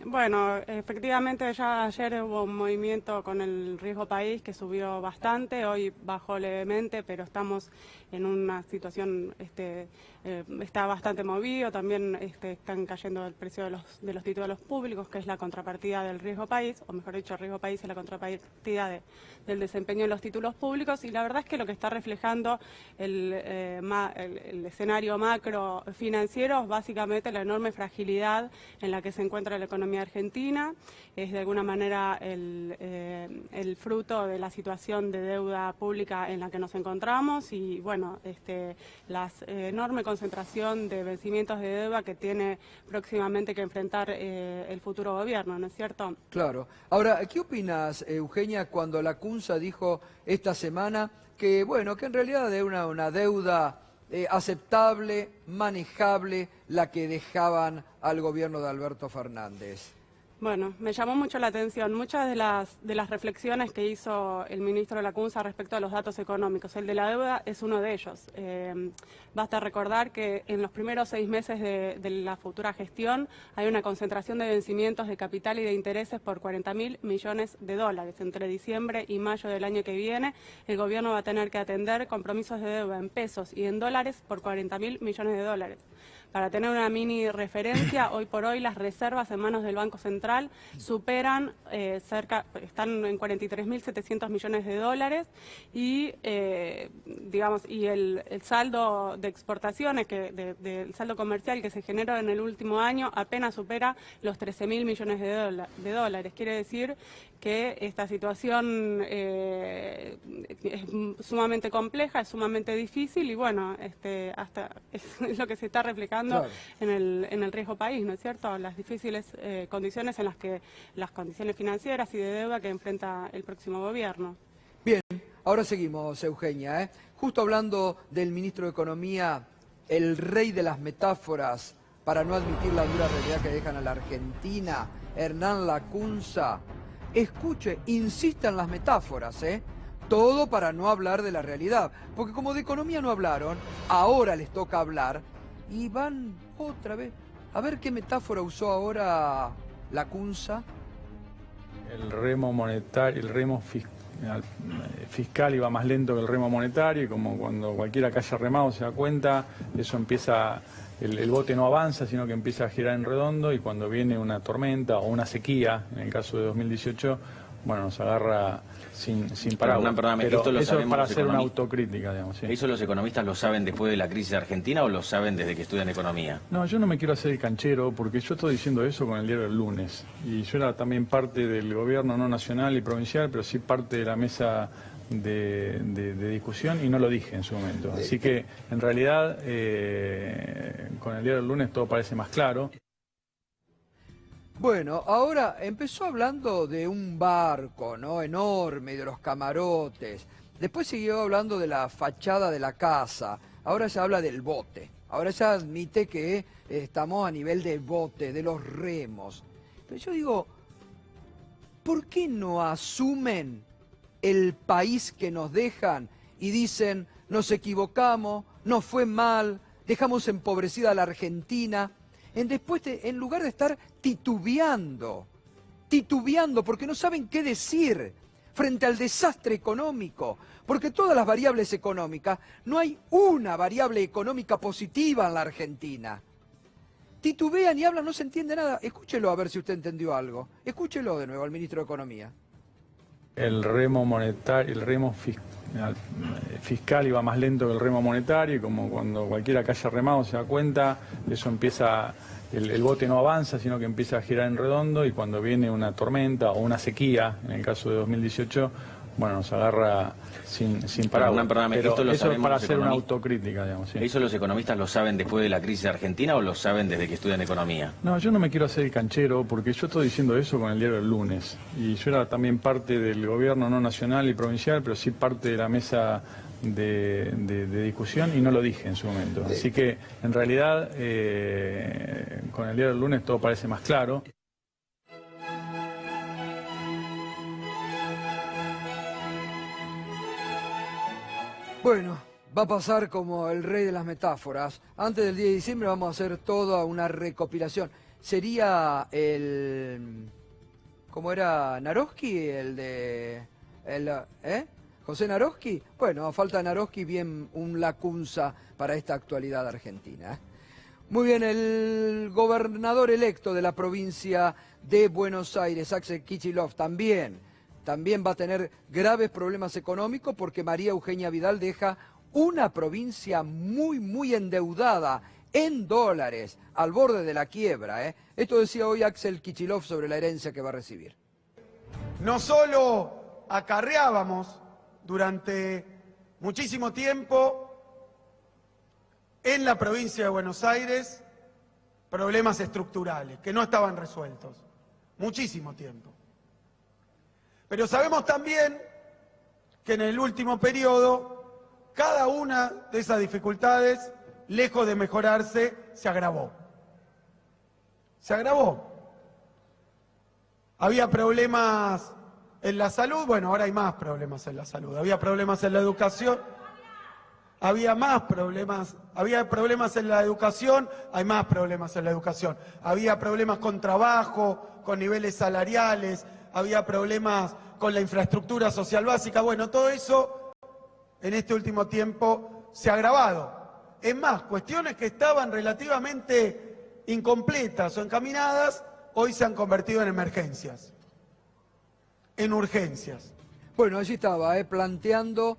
Speaker 8: Bueno, efectivamente ya ayer hubo un movimiento con el riesgo país que subió bastante, hoy bajó levemente, pero estamos en una situación, está bastante movido, también están cayendo el precio de los títulos públicos, que es la contrapartida del riesgo país, o mejor dicho, el riesgo país es la contrapartida del desempeño de los títulos públicos, y la verdad es que lo que está reflejando el escenario macro financiero es básicamente la enorme fragilidad en la que se encuentra la economía argentina, es de alguna manera el fruto de la situación de deuda pública en la que nos encontramos y bueno, la enorme concentración de vencimientos de deuda que tiene próximamente que enfrentar el futuro gobierno, ¿no es cierto?
Speaker 1: Claro. Ahora, ¿qué opinas, Eugenia, cuando la CUNSA dijo esta semana que, bueno, que en realidad era una deuda aceptable, manejable, la que dejaban al gobierno de Alberto Fernández?
Speaker 8: Bueno, me llamó mucho la atención muchas de las reflexiones que hizo el ministro de la CUNSA respecto a los datos económicos. El de la deuda es uno de ellos. Basta recordar que en los primeros 6 meses de la futura gestión hay una concentración de vencimientos de capital y de intereses por 40.000 millones de dólares. Entre diciembre y mayo del año que viene, el gobierno va a tener que atender compromisos de deuda en pesos y en dólares por 40.000 millones de dólares. Para tener una mini referencia, hoy por hoy las reservas en manos del Banco Central superan están en 43.700 millones de dólares y el saldo de exportaciones, del saldo comercial que se generó en el último año apenas supera los 13.000 millones de dólares. Quiere decir que esta situación es sumamente compleja, es sumamente difícil y bueno, hasta es lo que se está replicando en el riesgo país, ¿no es cierto? Las difíciles condiciones en las que las condiciones financieras y de deuda que enfrenta el próximo gobierno.
Speaker 1: Bien, ahora seguimos, Eugenia. Justo hablando del ministro de Economía, el rey de las metáforas, para no admitir la dura realidad que dejan a la Argentina, Hernán Lacunza. Escuche, insista en las metáforas, todo para no hablar de la realidad. Porque como de economía no hablaron, ahora les toca hablar y van otra vez. A ver qué metáfora usó ahora Lacunza.
Speaker 9: El remo monetario, el remo fiscal iba más lento que el remo monetario y como cuando cualquiera que haya remado se da cuenta, eso empieza... El bote no avanza, sino que empieza a girar en redondo y cuando viene una tormenta o una sequía, en el caso de 2018, bueno, nos agarra sin paraguas. Pero
Speaker 10: esto lo
Speaker 9: eso es para
Speaker 10: los
Speaker 9: hacer una autocrítica, digamos. Sí.
Speaker 10: ¿Eso los economistas lo saben después de la crisis argentina o lo saben desde que estudian economía?
Speaker 9: No, yo no me quiero hacer el canchero porque yo estoy diciendo eso con el diario del lunes. Y yo era también parte del gobierno, no nacional y provincial, pero sí parte de la mesa de discusión y no lo dije en su momento. Así que en realidad con el diario del lunes todo parece más claro.
Speaker 1: Bueno, ahora empezó hablando de un barco, ¿no? Enorme, de los camarotes. Después siguió hablando de la fachada de la casa. Ahora se habla del bote. Ahora se admite que estamos a nivel del bote, de los remos. Pero yo digo, ¿por qué no asumen el país que nos dejan y dicen, nos equivocamos, nos fue mal, dejamos empobrecida a la Argentina? En lugar de estar titubeando porque no saben qué decir frente al desastre económico, porque todas las variables económicas, no hay una variable económica positiva en la Argentina. Titubean y hablan, no se entiende nada. Escúchelo a ver si usted entendió algo. Escúchelo de nuevo al ministro de Economía.
Speaker 9: El remo monetario, el remo fiscal iba más lento que el remo monetario y como cuando cualquiera que haya remado se da cuenta, eso empieza, el bote no avanza, sino que empieza a girar en redondo y cuando viene una tormenta o una sequía, en el caso de 2018, bueno, nos agarra sin paraguas. Pero
Speaker 10: esto lo
Speaker 9: eso es para
Speaker 10: los
Speaker 9: hacer una autocrítica, digamos. Sí.
Speaker 10: ¿Eso los economistas lo saben después de la crisis argentina o lo saben desde que estudian economía?
Speaker 9: No, yo no me quiero hacer el canchero porque yo estoy diciendo eso con el diario del lunes. Y yo era también parte del gobierno, no nacional y provincial, pero sí parte de la mesa de discusión y no lo dije en su momento. Así que en realidad con el diario del lunes todo parece más claro.
Speaker 1: Bueno, va a pasar como el rey de las metáforas. Antes del 10 de diciembre vamos a hacer toda una recopilación. Sería ¿cómo era? ¿Naroski? ¿José Naroski? Bueno, falta Naroski, bien un Lacunza para esta actualidad argentina. Muy bien, el gobernador electo de la provincia de Buenos Aires, Axel Kicillof, también va a tener graves problemas económicos porque María Eugenia Vidal deja una provincia muy endeudada en dólares, al borde de la quiebra. Esto decía hoy Axel Kicillof sobre la herencia que va a recibir.
Speaker 11: No solo acarreábamos durante muchísimo tiempo en la provincia de Buenos Aires problemas estructurales que no estaban resueltos, muchísimo tiempo. Pero sabemos también que en el último periodo, cada una de esas dificultades, lejos de mejorarse, se agravó. Se agravó. Había problemas en la salud, bueno, ahora hay más problemas en la salud. Había problemas en la educación, había problemas en la educación, hay más problemas en la educación. Había problemas con trabajo, con niveles salariales, había problemas con la infraestructura social básica. Bueno, todo eso en este último tiempo se ha agravado. Es más, cuestiones que estaban relativamente incompletas o encaminadas, hoy se han convertido en emergencias, en urgencias.
Speaker 1: Bueno, allí estaba, planteando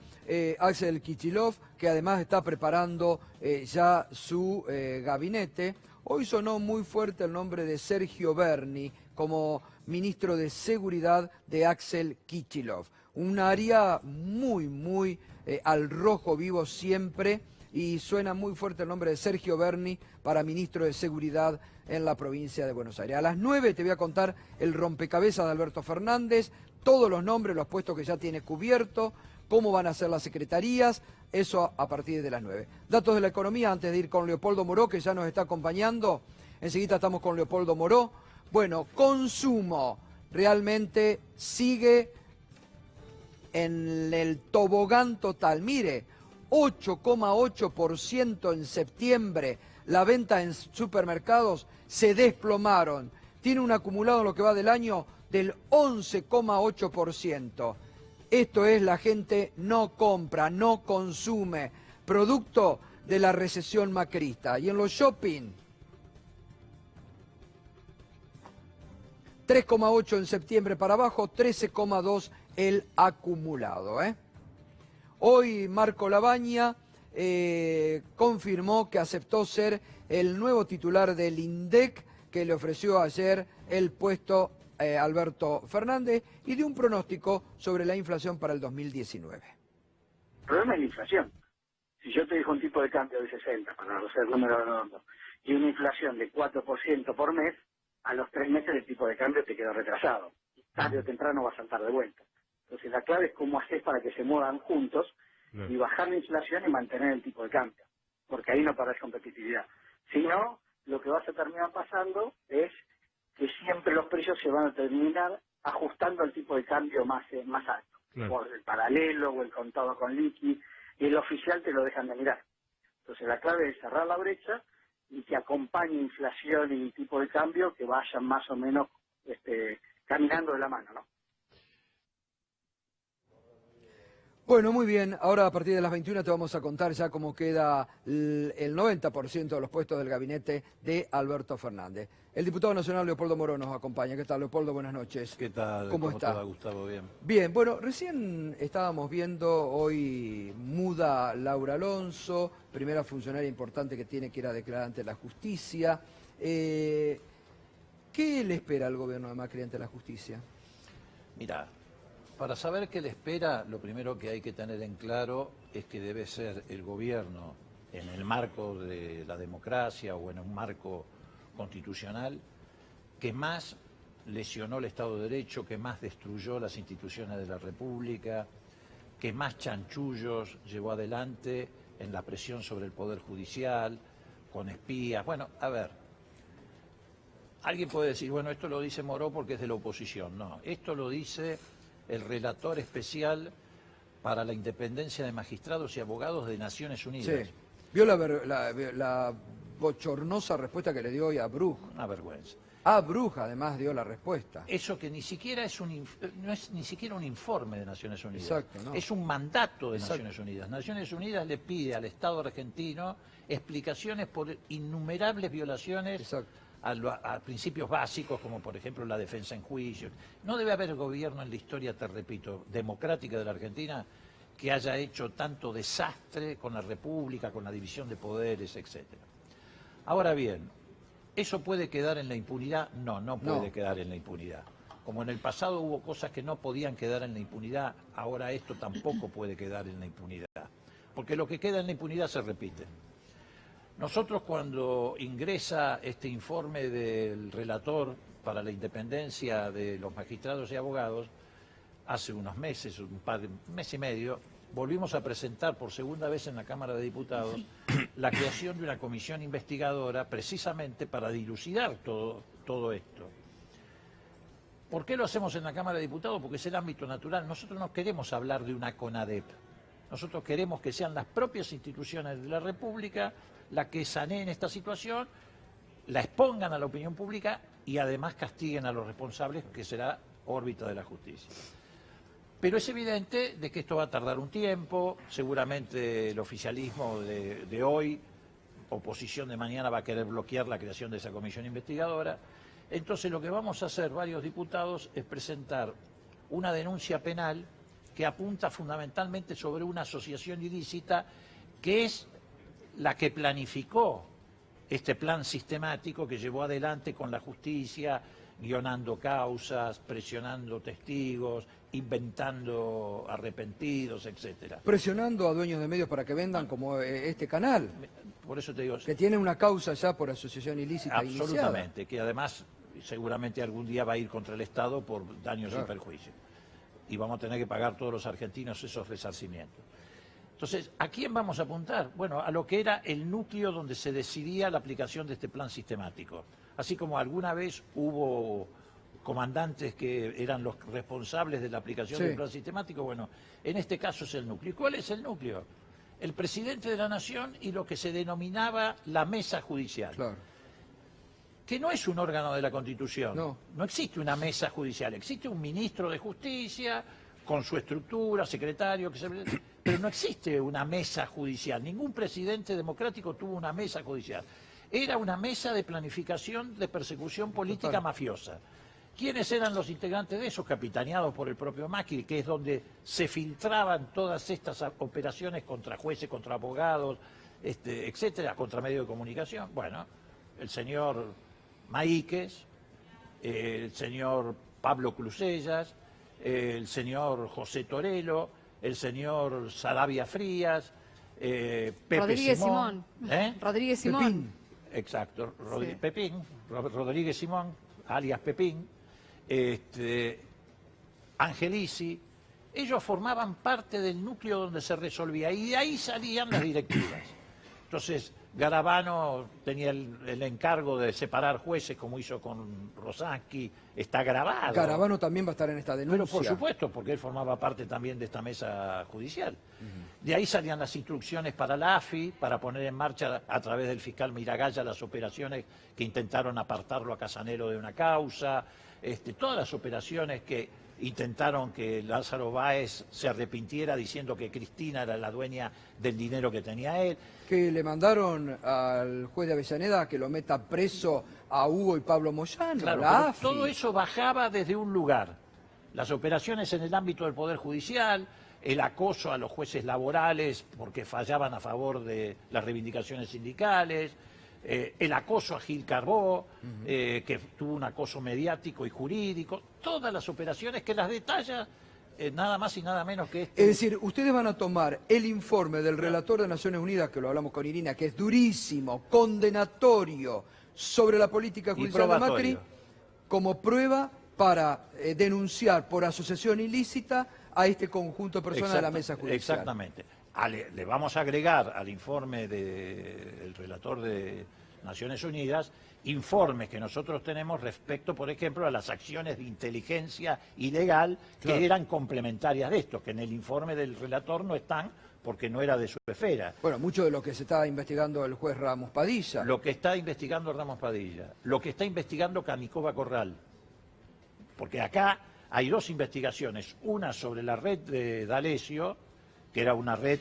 Speaker 1: Axel Kicillof, que además está preparando ya su gabinete. Hoy sonó muy fuerte el nombre de Sergio Berni como ministro de Seguridad de Axel Kicillof. Un área muy al rojo vivo siempre, y suena muy fuerte el nombre de Sergio Berni para ministro de Seguridad en la provincia de Buenos Aires. A las 9 te voy a contar el rompecabezas de Alberto Fernández, todos los nombres, los puestos que ya tiene cubierto, cómo van a ser las secretarías, eso a partir de las 9. Datos de la economía antes de ir con Leopoldo Moró, que ya nos está acompañando. Enseguida estamos con Leopoldo Moró. Bueno, consumo realmente sigue en el tobogán total. Mire, 8,8% en septiembre. La venta en supermercados se desplomaron. Tiene un acumulado en lo que va del año del 11,8%. Esto es, la gente no compra, no consume, producto de la recesión macrista. Y en los shopping, 3,8 en septiembre para abajo, 13,2 el acumulado. Hoy Marco Lavagna confirmó que aceptó ser el nuevo titular del INDEC, que le ofreció ayer el puesto Alberto Fernández, y dio un pronóstico sobre la inflación para el 2019.
Speaker 12: El problema es la inflación. Si yo te dejo un tipo de cambio de 60, para hacer el número redondo, y una inflación de 4% por mes, a los 3 meses el tipo de cambio te quedó retrasado. Tarde o temprano va a saltar de vuelta. Entonces la clave es cómo haces para que se muevan juntos y bajar la inflación y mantener el tipo de cambio, porque ahí no perdés competitividad. Si no, lo que vas a terminar pasando es que siempre los precios se van a terminar ajustando al tipo de cambio más alto, por el paralelo o el contado con liqui, y el oficial te lo dejan de mirar. Entonces la clave es cerrar la brecha y que acompañe inflación y tipo de cambio que vayan más o menos caminando de la mano, ¿no?
Speaker 1: Bueno, muy bien. Ahora a partir de las 21 te vamos a contar ya cómo queda el 90% de los puestos del gabinete de Alberto Fernández. El diputado nacional Leopoldo Moró nos acompaña. ¿Qué tal, Leopoldo? Buenas noches.
Speaker 13: ¿Qué tal?
Speaker 1: ¿Cómo está?
Speaker 13: Todo, Gustavo? Bien.
Speaker 1: Bien, bueno, recién estábamos viendo, hoy muda Laura Alonso, primera funcionaria importante que tiene que ir a declarar ante la justicia. ¿Qué le espera al gobierno de Macri ante la justicia?
Speaker 13: Mirá, para saber qué le espera, lo primero que hay que tener en claro es que debe ser el gobierno, en el marco de la democracia o en un marco constitucional, que más lesionó el Estado de Derecho, que más destruyó las instituciones de la República, que más chanchullos llevó adelante en la presión sobre el Poder Judicial, con espías. Bueno, a ver, alguien puede decir, bueno, esto lo dice Moró porque es de la oposición. No, esto lo dice el relator especial para la independencia de magistrados y abogados de Naciones Unidas.
Speaker 1: Sí. ¿Vio la bochornosa respuesta que le dio hoy a Bruj?
Speaker 13: Una vergüenza.
Speaker 1: A Bruj además dio la respuesta.
Speaker 13: Eso que ni siquiera no es ni siquiera un informe de Naciones Unidas.
Speaker 1: Exacto, ¿no?
Speaker 13: Es un mandato de Naciones Unidas. Naciones Unidas le pide al Estado argentino explicaciones por innumerables violaciones a principios básicos, como por ejemplo la defensa en juicio. No debe haber gobierno en la historia, te repito, democrática de la Argentina que haya hecho tanto desastre con la República, con la división de poderes, etc. Ahora bien, ¿eso puede quedar en la impunidad? No, no puede quedar en la impunidad. Como en el pasado hubo cosas que no podían quedar en la impunidad, ahora esto tampoco puede quedar en la impunidad. Porque lo que queda en la impunidad se repite. Nosotros, cuando ingresa este informe del relator para la independencia de los magistrados y abogados, hace unos meses, un mes y medio, volvimos a presentar por segunda vez en la Cámara de Diputados la creación de una comisión investigadora precisamente para dilucidar todo esto. ¿Por qué lo hacemos en la Cámara de Diputados? Porque es el ámbito natural. Nosotros no queremos hablar de una CONADEP. Nosotros queremos que sean las propias instituciones de la República las que saneen esta situación, la expongan a la opinión pública y además castiguen a los responsables, que será órbita de la justicia. Pero es evidente de que esto va a tardar un tiempo, seguramente el oficialismo de hoy, oposición de mañana, va a querer bloquear la creación de esa comisión investigadora. Entonces lo que vamos a hacer varios diputados es presentar una denuncia penal que apunta fundamentalmente sobre una asociación ilícita que es la que planificó este plan sistemático que llevó adelante con la justicia, guionando causas, presionando testigos, inventando arrepentidos, etcétera.
Speaker 1: Presionando a dueños de medios para que vendan como este canal.
Speaker 13: Por eso te digo...
Speaker 1: Que tiene una causa ya por asociación ilícita
Speaker 13: absolutamente,
Speaker 1: iniciada.
Speaker 13: que además seguramente algún día va a ir contra el Estado por daños y perjuicios. Y vamos a tener que pagar todos los argentinos esos resarcimientos. Entonces, ¿a quién vamos a apuntar? Bueno, a lo que era el núcleo donde se decidía la aplicación de este plan sistemático. Así como alguna vez hubo comandantes que eran los responsables de la aplicación del plan sistemático, bueno, en este caso es el núcleo. ¿Y cuál es el núcleo? El presidente de la Nación y lo que se denominaba la mesa judicial. Claro. Que no es un órgano de la Constitución. No existe una mesa judicial, existe un ministro de Justicia con su estructura, secretario, pero no existe una mesa judicial. Ningún presidente democrático tuvo una mesa judicial. Era una mesa de planificación de persecución política mafiosa. ¿Quiénes eran los integrantes de eso? Capitaneados por el propio Macri, que es donde se filtraban todas estas operaciones contra jueces, contra abogados, etcétera, contra medios de comunicación. Bueno, el señor Maíquez, el señor Pablo Clusellas, el señor José Torello, el señor Saravia Frías, Pepe
Speaker 5: Rodríguez
Speaker 13: Simón.
Speaker 5: Rodríguez Simón.
Speaker 1: Pepín.
Speaker 13: Exacto, Pepín, Rodríguez Simón, alias Pepín, Angelici. Ellos formaban parte del núcleo donde se resolvía y de ahí salían las directivas. Entonces, Garabano tenía el encargo de separar jueces, como hizo con Rosansky, está grabado.
Speaker 1: Garabano también va a estar en esta denuncia.
Speaker 13: Pero por supuesto, porque él formaba parte también de esta mesa judicial. De ahí salían las instrucciones para la AFI, para poner en marcha a través del fiscal Miragaya las operaciones que intentaron apartarlo a Casanero de una causa, todas las operaciones que intentaron que Lázaro Báez se arrepintiera diciendo que Cristina era la dueña del dinero que tenía él.
Speaker 1: Que le mandaron al juez de Avellaneda que lo meta preso a Hugo y Pablo Moyano,
Speaker 13: claro,
Speaker 1: la AFI.
Speaker 13: Todo eso bajaba desde un lugar. Las operaciones en el ámbito del Poder Judicial, el acoso a los jueces laborales porque fallaban a favor de las reivindicaciones sindicales, el acoso a Gil Carbó, que tuvo un acoso mediático y jurídico, todas las operaciones que las detalla nada más y nada menos que
Speaker 1: Es decir, ustedes van a tomar el informe del relator de Naciones Unidas, que lo hablamos con Irina, que es durísimo, condenatorio sobre la política judicial de Macri, como prueba para denunciar por asociación ilícita a este conjunto de personas de la mesa judicial.
Speaker 13: Exactamente. Le vamos a agregar al informe del relator de Naciones Unidas informes que nosotros tenemos respecto, por ejemplo, a las acciones de inteligencia ilegal que eran complementarias de esto, que en el informe del relator no están porque no era de su esfera.
Speaker 1: Bueno, mucho de lo que se está investigando el juez Ramos Padilla.
Speaker 13: Lo que está investigando Ramos Padilla, lo que está investigando Canicova Corral, porque acá hay dos investigaciones, una sobre la red de D'Alessio, que era una red,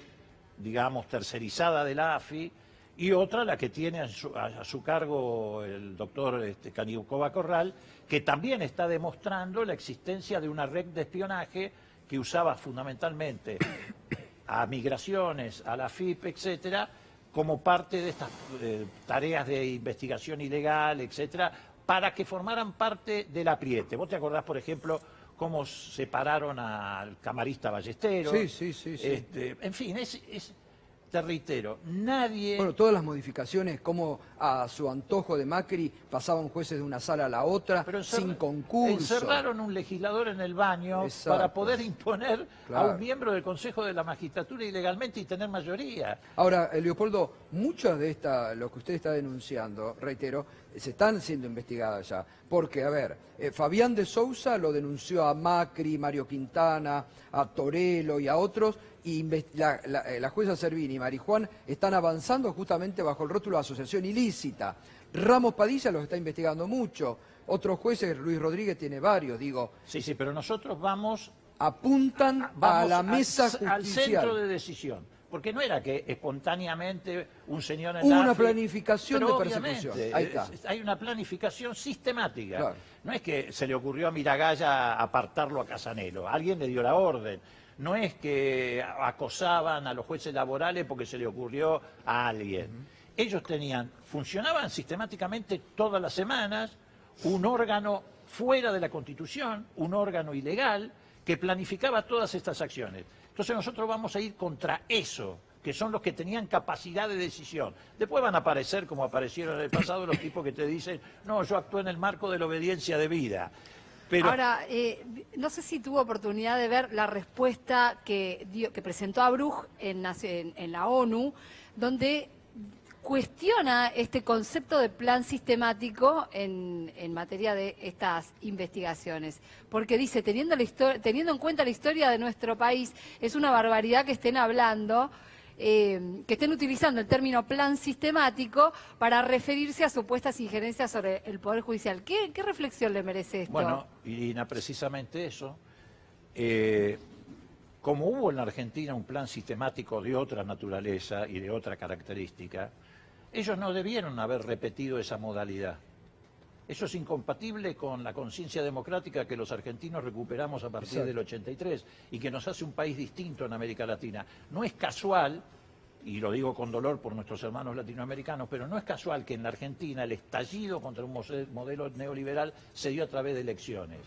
Speaker 13: digamos, tercerizada de la AFI, y otra la que tiene a su cargo el doctor Canicova Corral, que también está demostrando la existencia de una red de espionaje que usaba fundamentalmente a migraciones, a la FIP, etcétera, como parte de estas tareas de investigación ilegal, etcétera, para que formaran parte del apriete. ¿Vos te acordás, por ejemplo, cómo separaron al camarista Ballesteros?
Speaker 1: Sí.
Speaker 13: En fin, te reitero, nadie...
Speaker 1: Bueno, todas las modificaciones, como a su antojo de Macri pasaban jueces de una sala a la otra, sin concurso.
Speaker 13: Encerraron un legislador en el baño para poder imponer a un miembro del Consejo de la Magistratura ilegalmente y tener mayoría.
Speaker 1: Ahora, Leopoldo, muchas de lo que usted está denunciando, reitero, se están siendo investigadas ya. Porque, a ver, Fabián de Sousa lo denunció a Macri, Mario Quintana, a Torello y a otros, y la jueza Servini y Marijuán están avanzando justamente bajo el rótulo de asociación ilícita. Ramos Padilla los está investigando mucho. Otros jueces, Luis Rodríguez tiene varios, digo.
Speaker 13: Sí, pero nosotros vamos
Speaker 1: apuntan a la mesa
Speaker 13: al centro
Speaker 1: judicial.
Speaker 13: de decisión. Porque no era que espontáneamente un señor en
Speaker 1: Hubo
Speaker 13: la
Speaker 1: una
Speaker 13: AFI,
Speaker 1: planificación
Speaker 13: pero
Speaker 1: de persecución.
Speaker 13: obviamente,
Speaker 1: Ahí está.
Speaker 13: hay una planificación sistemática.
Speaker 1: Claro.
Speaker 13: No es que se le ocurrió a Miragaya apartarlo a Casanelo, alguien le dio la orden. No es que acosaban a los jueces laborales porque se le ocurrió a alguien. Ellos funcionaban sistemáticamente todas las semanas, un órgano fuera de la Constitución, un órgano ilegal, que planificaba todas estas acciones. Entonces nosotros vamos a ir contra eso, que son los que tenían capacidad de decisión. Después van a aparecer, como aparecieron en el pasado, los tipos que te dicen, no, yo actué en el marco de la obediencia debida. Pero...
Speaker 5: Ahora, no sé si tuvo oportunidad de ver la respuesta que presentó Abrug en la ONU, donde cuestiona este concepto de plan sistemático en materia de estas investigaciones. Porque dice, teniendo en cuenta la historia de nuestro país, es una barbaridad que estén hablando, que estén utilizando el término plan sistemático para referirse a supuestas injerencias sobre el Poder Judicial. ¿Qué reflexión le merece esto?
Speaker 13: Bueno, Irina, precisamente eso. Como hubo en la Argentina un plan sistemático de otra naturaleza y de otra característica, ellos no debieron haber repetido esa modalidad. Eso es incompatible con la conciencia democrática que los argentinos recuperamos a partir del 83 y que nos hace un país distinto en América Latina. No es casual, y lo digo con dolor por nuestros hermanos latinoamericanos, pero no es casual que en la Argentina el estallido contra un modelo neoliberal se dio a través de elecciones.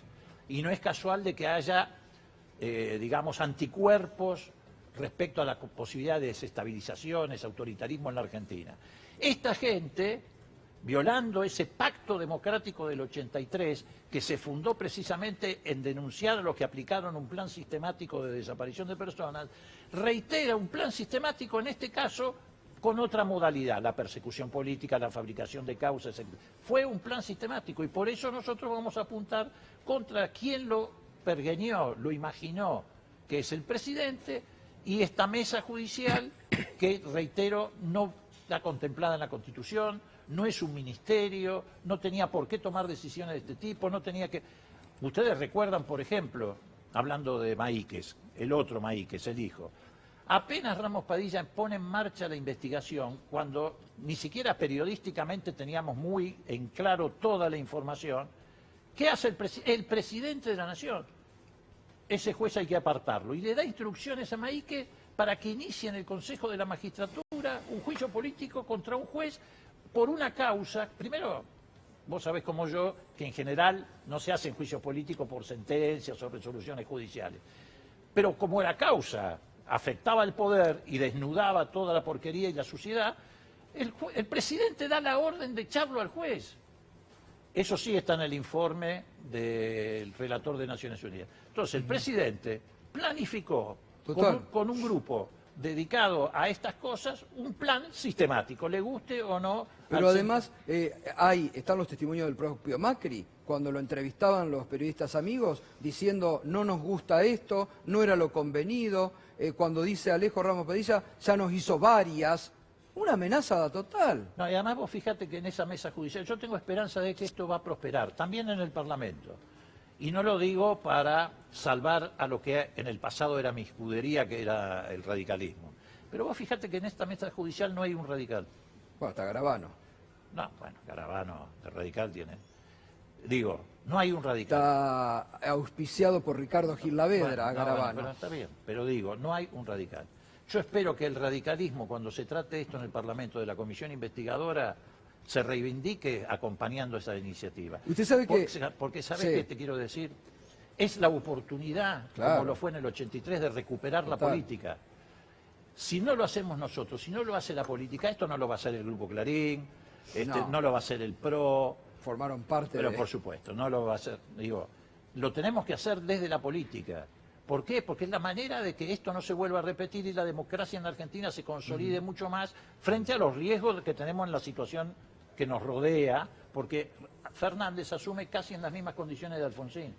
Speaker 13: Y no es casual de que haya, digamos, anticuerpos respecto a la posibilidad de desestabilizaciones, autoritarismo en la Argentina. Esta gente, violando ese pacto democrático del 83, que se fundó precisamente en denunciar a los que aplicaron un plan sistemático de desaparición de personas, reitera un plan sistemático, en este caso, con otra modalidad, la persecución política, la fabricación de causas, etc. Fue un plan sistemático y por eso nosotros vamos a apuntar contra quien lo pergeñó, lo imaginó, que es el presidente, y esta mesa judicial que, reitero, no está contemplada en la Constitución, no es un ministerio, no tenía por qué tomar decisiones de este tipo, no tenía que... Ustedes recuerdan, por ejemplo, hablando de Maíquez, el otro Maíquez, el hijo, apenas Ramos Padilla pone en marcha la investigación, cuando ni siquiera periodísticamente teníamos muy en claro toda la información, ¿qué hace el presidente de la Nación? Ese juez hay que apartarlo y le da instrucciones a Maíquez para que inicie en el Consejo de la Magistratura un juicio político contra un juez por una causa. Primero, vos sabés como yo que en general no se hacen juicios políticos por sentencias o resoluciones judiciales. Pero como la causa afectaba al poder y desnudaba toda la porquería y la suciedad, el presidente da la orden de echarlo al juez. Eso sí está en el informe del relator de Naciones Unidas. Entonces, el presidente planificó con un grupo dedicado a estas cosas un plan sistemático, le guste o no.
Speaker 1: Pero además están los testimonios del propio Macri, cuando lo entrevistaban los periodistas amigos, diciendo no nos gusta esto, no era lo convenido, cuando dice Alejo Ramos Padilla, ya nos hizo varias, una amenaza total.
Speaker 13: No, y además vos fíjate que en esa mesa judicial yo tengo esperanza de que esto va a prosperar, también en el Parlamento. Y no lo digo para salvar a lo que en el pasado era mi escudería, que era el radicalismo. Pero vos fíjate que en esta mesa judicial no hay un radical.
Speaker 1: Bueno, hasta Garabano.
Speaker 13: No, bueno, Garabano de radical tiene. Digo, no hay un radical.
Speaker 1: Está auspiciado por Ricardo Gil Lavedra,
Speaker 13: Bueno,
Speaker 1: Garabano.
Speaker 13: bueno, pero está bien, pero digo, no hay un radical. Yo espero que el radicalismo, cuando se trate esto en el Parlamento de la Comisión Investigadora, se reivindique acompañando esa iniciativa.
Speaker 1: Usted sabe que...
Speaker 13: Porque ¿sabes
Speaker 1: sí.
Speaker 13: qué te quiero decir? Es la oportunidad,
Speaker 1: Claro.
Speaker 13: como lo fue en el 83, de recuperar la política. Si no lo hacemos nosotros, si no lo hace la política, esto no lo va a hacer el Grupo Clarín, no lo va a hacer el PRO.
Speaker 1: Formaron parte
Speaker 13: Pero por supuesto, no lo va a hacer. Digo, lo tenemos que hacer desde la política. ¿Por qué? Porque es la manera de que esto no se vuelva a repetir y la democracia en la Argentina se consolide mucho más frente a los riesgos que tenemos en la situación que nos rodea, porque Fernández asume casi en las mismas condiciones de Alfonsín.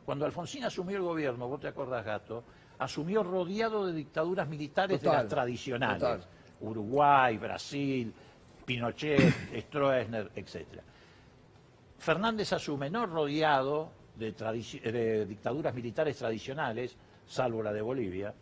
Speaker 13: Cuando Alfonsín asumió el gobierno, vos te acordás, Gato, asumió rodeado de dictaduras militares de las tradicionales.
Speaker 1: Total.
Speaker 13: Uruguay, Brasil, Pinochet, Stroessner, etc. Fernández asume no rodeado de dictaduras militares tradicionales, salvo la de Bolivia,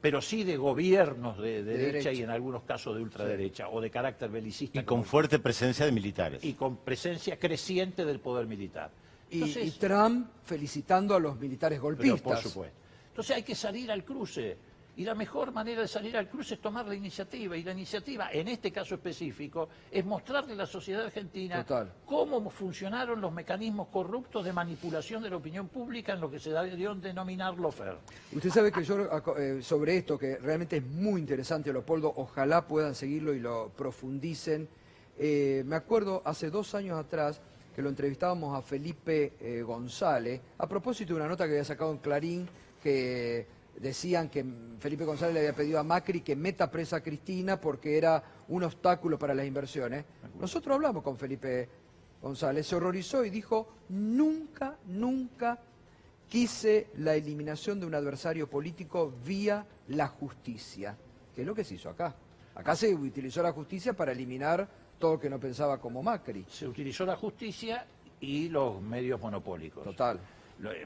Speaker 13: pero sí de gobiernos de derecha y en algunos casos de ultraderecha, o de carácter belicista.
Speaker 14: Y con fuerte presencia de militares.
Speaker 13: Y con presencia creciente del poder militar. Entonces,
Speaker 1: y Trump felicitando a los militares golpistas.
Speaker 13: Pero por supuesto. Entonces hay que salir al cruce. Y la mejor manera de salir al cruce es tomar la iniciativa. Y la iniciativa, en este caso específico, es mostrarle a la sociedad argentina cómo funcionaron los mecanismos corruptos de manipulación de la opinión pública en lo que se dio a denominar lawfare.
Speaker 1: Usted sabe que yo, sobre esto, que realmente es muy interesante, Leopoldo, ojalá puedan seguirlo y lo profundicen. Me acuerdo hace 2 años atrás que lo entrevistábamos a Felipe González, a propósito de una nota que había sacado en Clarín, que decían que Felipe González le había pedido a Macri que meta presa a Cristina porque era un obstáculo para las inversiones. Nosotros hablamos con Felipe González, se horrorizó y dijo, nunca quise la eliminación de un adversario político vía la justicia, que es lo que se hizo acá. Acá se utilizó la justicia para eliminar todo lo que no pensaba como Macri.
Speaker 13: Se utilizó la justicia y los medios monopólicos.
Speaker 1: Total.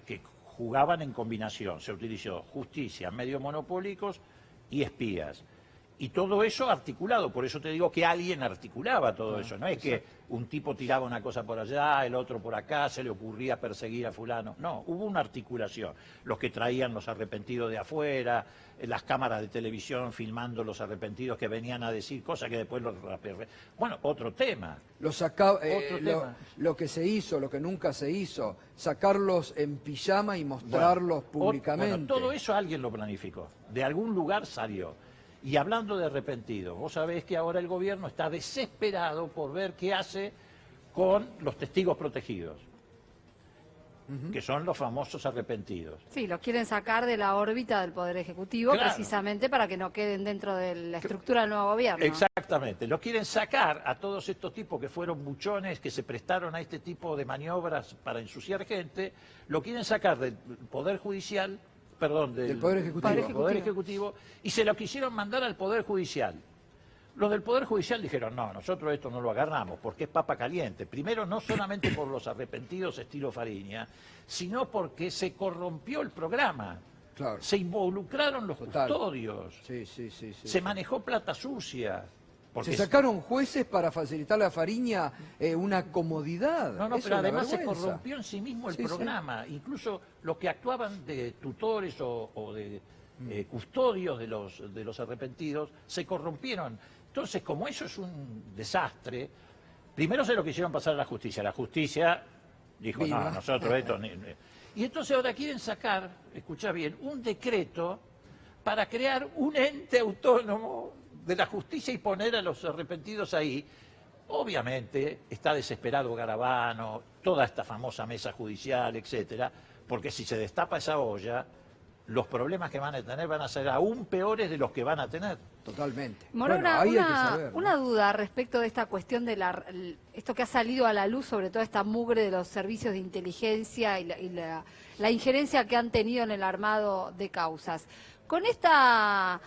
Speaker 13: Que jugaban en combinación. Se utilizó justicia, medios monopólicos y espías. Y todo eso articulado, por eso te digo que alguien articulaba todo eso. No es que un tipo tiraba una cosa por allá, el otro por acá, se le ocurría perseguir a fulano. No, hubo una articulación. Los que traían los arrepentidos de afuera, las cámaras de televisión filmando los arrepentidos que venían a decir cosas que después los... Bueno, otro tema.
Speaker 1: Lo que se hizo, lo que nunca se hizo, sacarlos en pijama y mostrarlos públicamente.
Speaker 13: Bueno, todo eso alguien lo planificó. De algún lugar salió. Y hablando de arrepentidos, vos sabés que ahora el gobierno está desesperado por ver qué hace con los testigos protegidos, que son los famosos arrepentidos.
Speaker 5: Sí, los quieren sacar de la órbita del Poder Ejecutivo, precisamente para que no queden dentro de la estructura del nuevo gobierno.
Speaker 13: Exactamente, los quieren sacar a todos estos tipos que fueron buchones, que se prestaron a este tipo de maniobras para ensuciar gente, lo quieren sacar del Poder Judicial, perdón, del
Speaker 1: Poder Ejecutivo,
Speaker 13: y se lo quisieron mandar al Poder Judicial. Los del Poder Judicial dijeron, no, nosotros esto no lo agarramos porque es papa caliente. Primero, no solamente por los arrepentidos estilo Fariña, sino porque se corrompió el programa.
Speaker 1: Claro.
Speaker 13: Se involucraron los custodios.
Speaker 1: Sí.
Speaker 13: Se manejó plata sucia.
Speaker 1: Se sacaron jueces para facilitarle a Fariña una comodidad.
Speaker 13: No, pero además se corrompió en sí mismo el programa. Incluso los que actuaban de tutores o de custodios de los arrepentidos se corrompieron. Entonces, como eso es un desastre, primero se lo quisieron pasar a la justicia. La justicia dijo, no, nosotros esto... Y entonces ahora quieren sacar, escuchá bien, un decreto para crear un ente autónomo de la justicia y poner a los arrepentidos ahí. Obviamente está desesperado Garabano, toda esta famosa mesa judicial, etcétera, porque si se destapa esa olla, los problemas que van a tener van a ser aún peores de los que van a tener.
Speaker 1: Totalmente.
Speaker 5: Morona, una duda respecto de esta cuestión de esto que ha salido a la luz, sobre todo esta mugre de los servicios de inteligencia y la injerencia que han tenido en el armado de causas. Con estas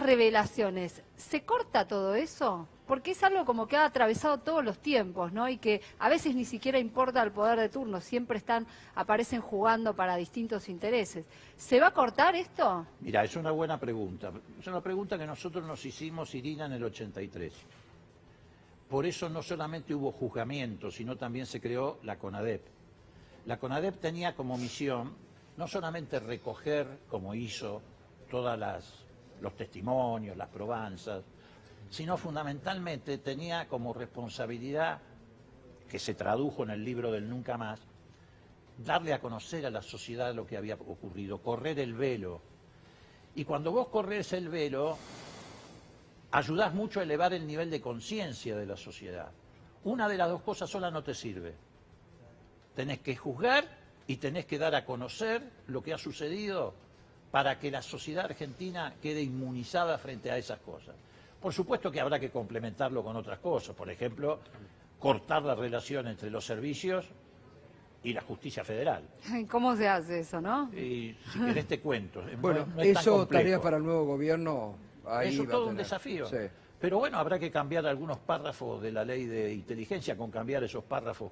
Speaker 5: revelaciones, ¿se corta todo eso? Porque es algo como que ha atravesado todos los tiempos, ¿no? Y que a veces ni siquiera importa el poder de turno, siempre aparecen jugando para distintos intereses. ¿Se va a cortar esto?
Speaker 13: Mira, es una buena pregunta. Es una pregunta que nosotros nos hicimos, Irina, en el 83. Por eso no solamente hubo juzgamiento, sino también se creó la CONADEP. La CONADEP tenía como misión no solamente recoger, como hizo, todos los testimonios, las probanzas, sino fundamentalmente tenía como responsabilidad, que se tradujo en el libro del Nunca Más, darle a conocer a la sociedad lo que había ocurrido, correr el velo. Y cuando vos corres el velo, ayudás mucho a elevar el nivel de conciencia de la sociedad. Una de las dos cosas sola no te sirve. Tenés que juzgar y tenés que dar a conocer lo que ha sucedido para que la sociedad argentina quede inmunizada frente a esas cosas. Por supuesto que habrá que complementarlo con otras cosas, por ejemplo, cortar la relación entre los servicios y la justicia federal.
Speaker 5: ¿Cómo se hace eso, no?
Speaker 13: Y si querés te cuento.
Speaker 1: Bueno,
Speaker 13: no es tan
Speaker 1: eso,
Speaker 13: complejo.
Speaker 1: tarea para el nuevo gobierno, ahí
Speaker 13: eso es
Speaker 1: va
Speaker 13: todo
Speaker 1: a
Speaker 13: un
Speaker 1: tener.
Speaker 13: desafío.
Speaker 1: Sí.
Speaker 13: Pero bueno, habrá que cambiar algunos párrafos de la ley de inteligencia. Con cambiar esos párrafos,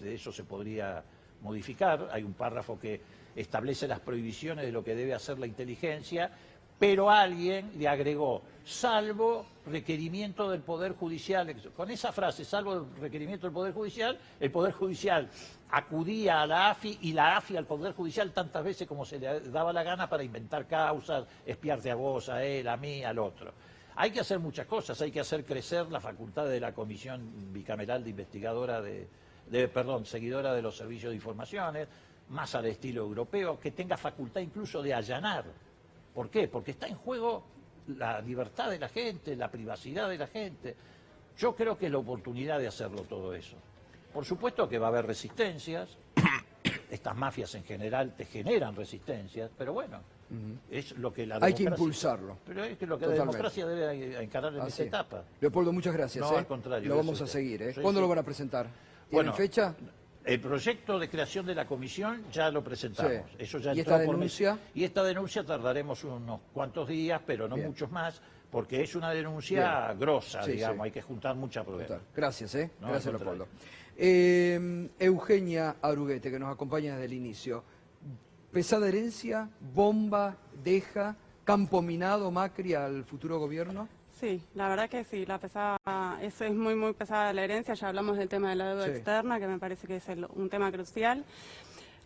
Speaker 13: eso se podría modificar. Hay un párrafo que establece las prohibiciones de lo que debe hacer la inteligencia, pero alguien le agregó, salvo requerimiento del Poder Judicial. Con esa frase, salvo el requerimiento del Poder Judicial acudía a la AFI y la AFI al Poder Judicial tantas veces como se le daba la gana para inventar causas, espiarte a vos, a él, a mí, al otro. Hay que hacer muchas cosas, hay que hacer crecer la facultad de la Comisión Bicameral de Investigadora seguidora de los servicios de informaciones, más al estilo europeo, que tenga facultad incluso de allanar. ¿Por qué? Porque está en juego la libertad de la gente, la privacidad de la gente. Yo creo que es la oportunidad de hacerlo todo eso. Por supuesto que va a haber resistencias, estas mafias en general te generan resistencias, pero bueno, es lo que la democracia...
Speaker 1: Hay que impulsarlo.
Speaker 13: Pero es que lo que la democracia debe encarar en esa etapa.
Speaker 1: Leopoldo, muchas gracias.
Speaker 13: No, al contrario.
Speaker 1: Lo vamos a seguir. ¿Cuándo lo van a presentar? ¿Tienen fecha?
Speaker 13: El proyecto de creación de la comisión ya lo presentamos.
Speaker 1: Sí.
Speaker 13: Eso ya
Speaker 1: ¿Y
Speaker 13: entró
Speaker 1: esta
Speaker 13: por
Speaker 1: denuncia?
Speaker 13: Y esta denuncia tardaremos unos cuantos días, pero no muchos más, porque es una denuncia grosa, digamos, hay que juntar mucha prueba.
Speaker 1: Gracias,
Speaker 13: No,
Speaker 1: gracias,
Speaker 13: al
Speaker 1: Leopoldo. Eugenia Aruguete, que nos acompaña desde el inicio. ¿Pesada herencia, bomba, deja, campo minado Macri al futuro gobierno?
Speaker 8: Sí, la verdad que sí, eso es muy, muy pesada la herencia. Ya hablamos del tema de la deuda externa, que me parece que es un tema crucial.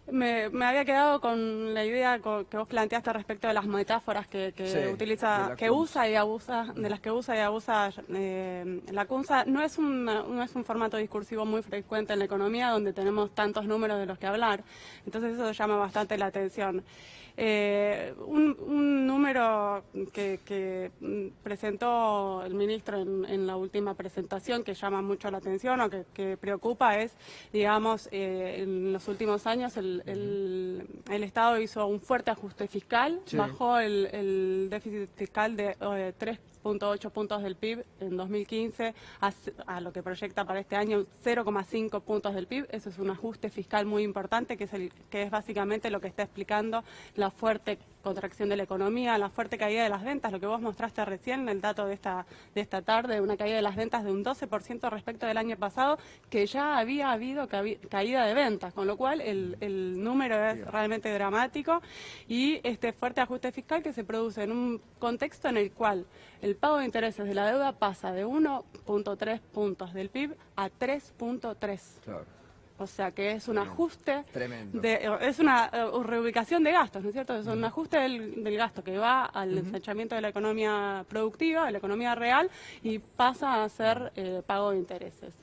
Speaker 8: Me había quedado con la idea que vos planteaste respecto de las metáforas que usa y abusa la CUNSA. No es un formato discursivo muy frecuente en la economía, donde tenemos tantos números de los que hablar. Entonces eso llama bastante la atención. Un número que presentó el ministro en la última presentación, que llama mucho la atención o que preocupa, es, digamos, en los últimos años el Estado hizo un fuerte ajuste fiscal, bajó el déficit fiscal de 3,8 puntos del PIB en 2015 a lo que proyecta para este año 0,5 puntos del PIB. Eso es un ajuste fiscal muy importante, que es básicamente lo que está explicando la fuerte contracción de la economía, la fuerte caída de las ventas, lo que vos mostraste recién en el dato de esta tarde, una caída de las ventas de un 12% respecto del año pasado, que ya había habido caída de ventas, con lo cual el número es realmente dramático, y este fuerte ajuste fiscal que se produce en un contexto en el cual el pago de intereses de la deuda pasa de 1,3 puntos del PIB a 3,3. Claro. O sea que es un ajuste, es una reubicación de gastos, ¿no es cierto? Es un ajuste del gasto que va al ensanchamiento de la economía productiva, de la economía real, y pasa a ser pago de intereses.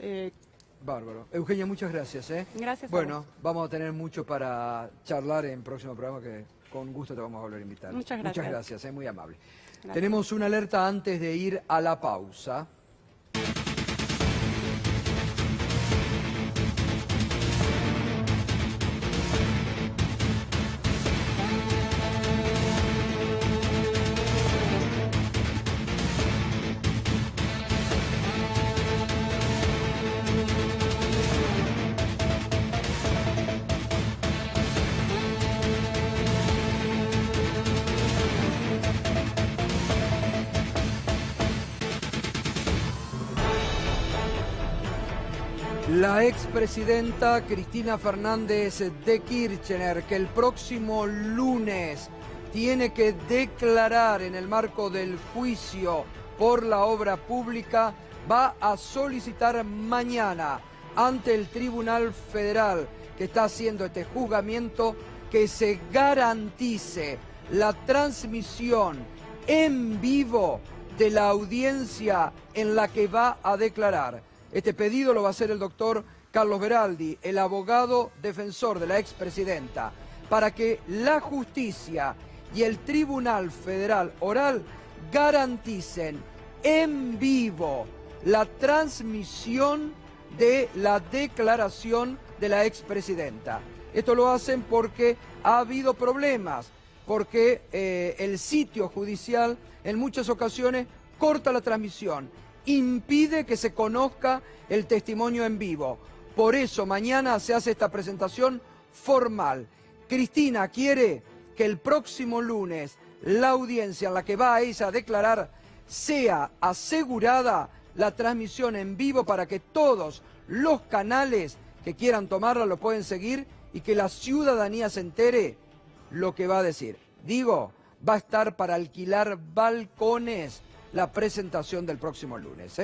Speaker 1: Bárbaro. Eugenia, muchas gracias.
Speaker 8: Gracias.
Speaker 1: Bueno, vamos a tener mucho para charlar en próximo programa, que con gusto te vamos a volver a invitar.
Speaker 8: Muchas gracias.
Speaker 1: Muchas gracias, muy amable. Gracias. Tenemos una alerta antes de ir a la pausa. La expresidenta Cristina Fernández de Kirchner, que el próximo lunes tiene que declarar en el marco del juicio por la obra pública, va a solicitar mañana ante el Tribunal Federal que está haciendo este juzgamiento que se garantice la transmisión en vivo de la audiencia en la que va a declarar. Este pedido lo va a hacer el doctor Carlos Beraldi, el abogado defensor de la expresidenta, para que la justicia y el Tribunal Federal Oral garanticen en vivo la transmisión de la declaración de la expresidenta. Esto lo hacen porque ha habido problemas, porque el sitio judicial en muchas ocasiones corta la transmisión, impide que se conozca el testimonio en vivo. Por eso mañana se hace esta presentación formal. Cristina quiere que el próximo lunes la audiencia en la que va a ella a declarar sea asegurada la transmisión en vivo para que todos los canales que quieran tomarla lo pueden seguir y que la ciudadanía se entere lo que va a decir. Digo, va a estar para alquilar balcones la presentación del próximo lunes.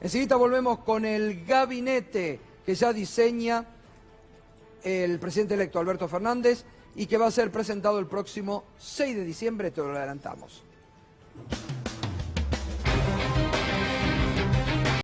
Speaker 1: Enseguida volvemos con el gabinete que ya diseña el presidente electo Alberto Fernández y que va a ser presentado el próximo 6 de diciembre, te lo adelantamos.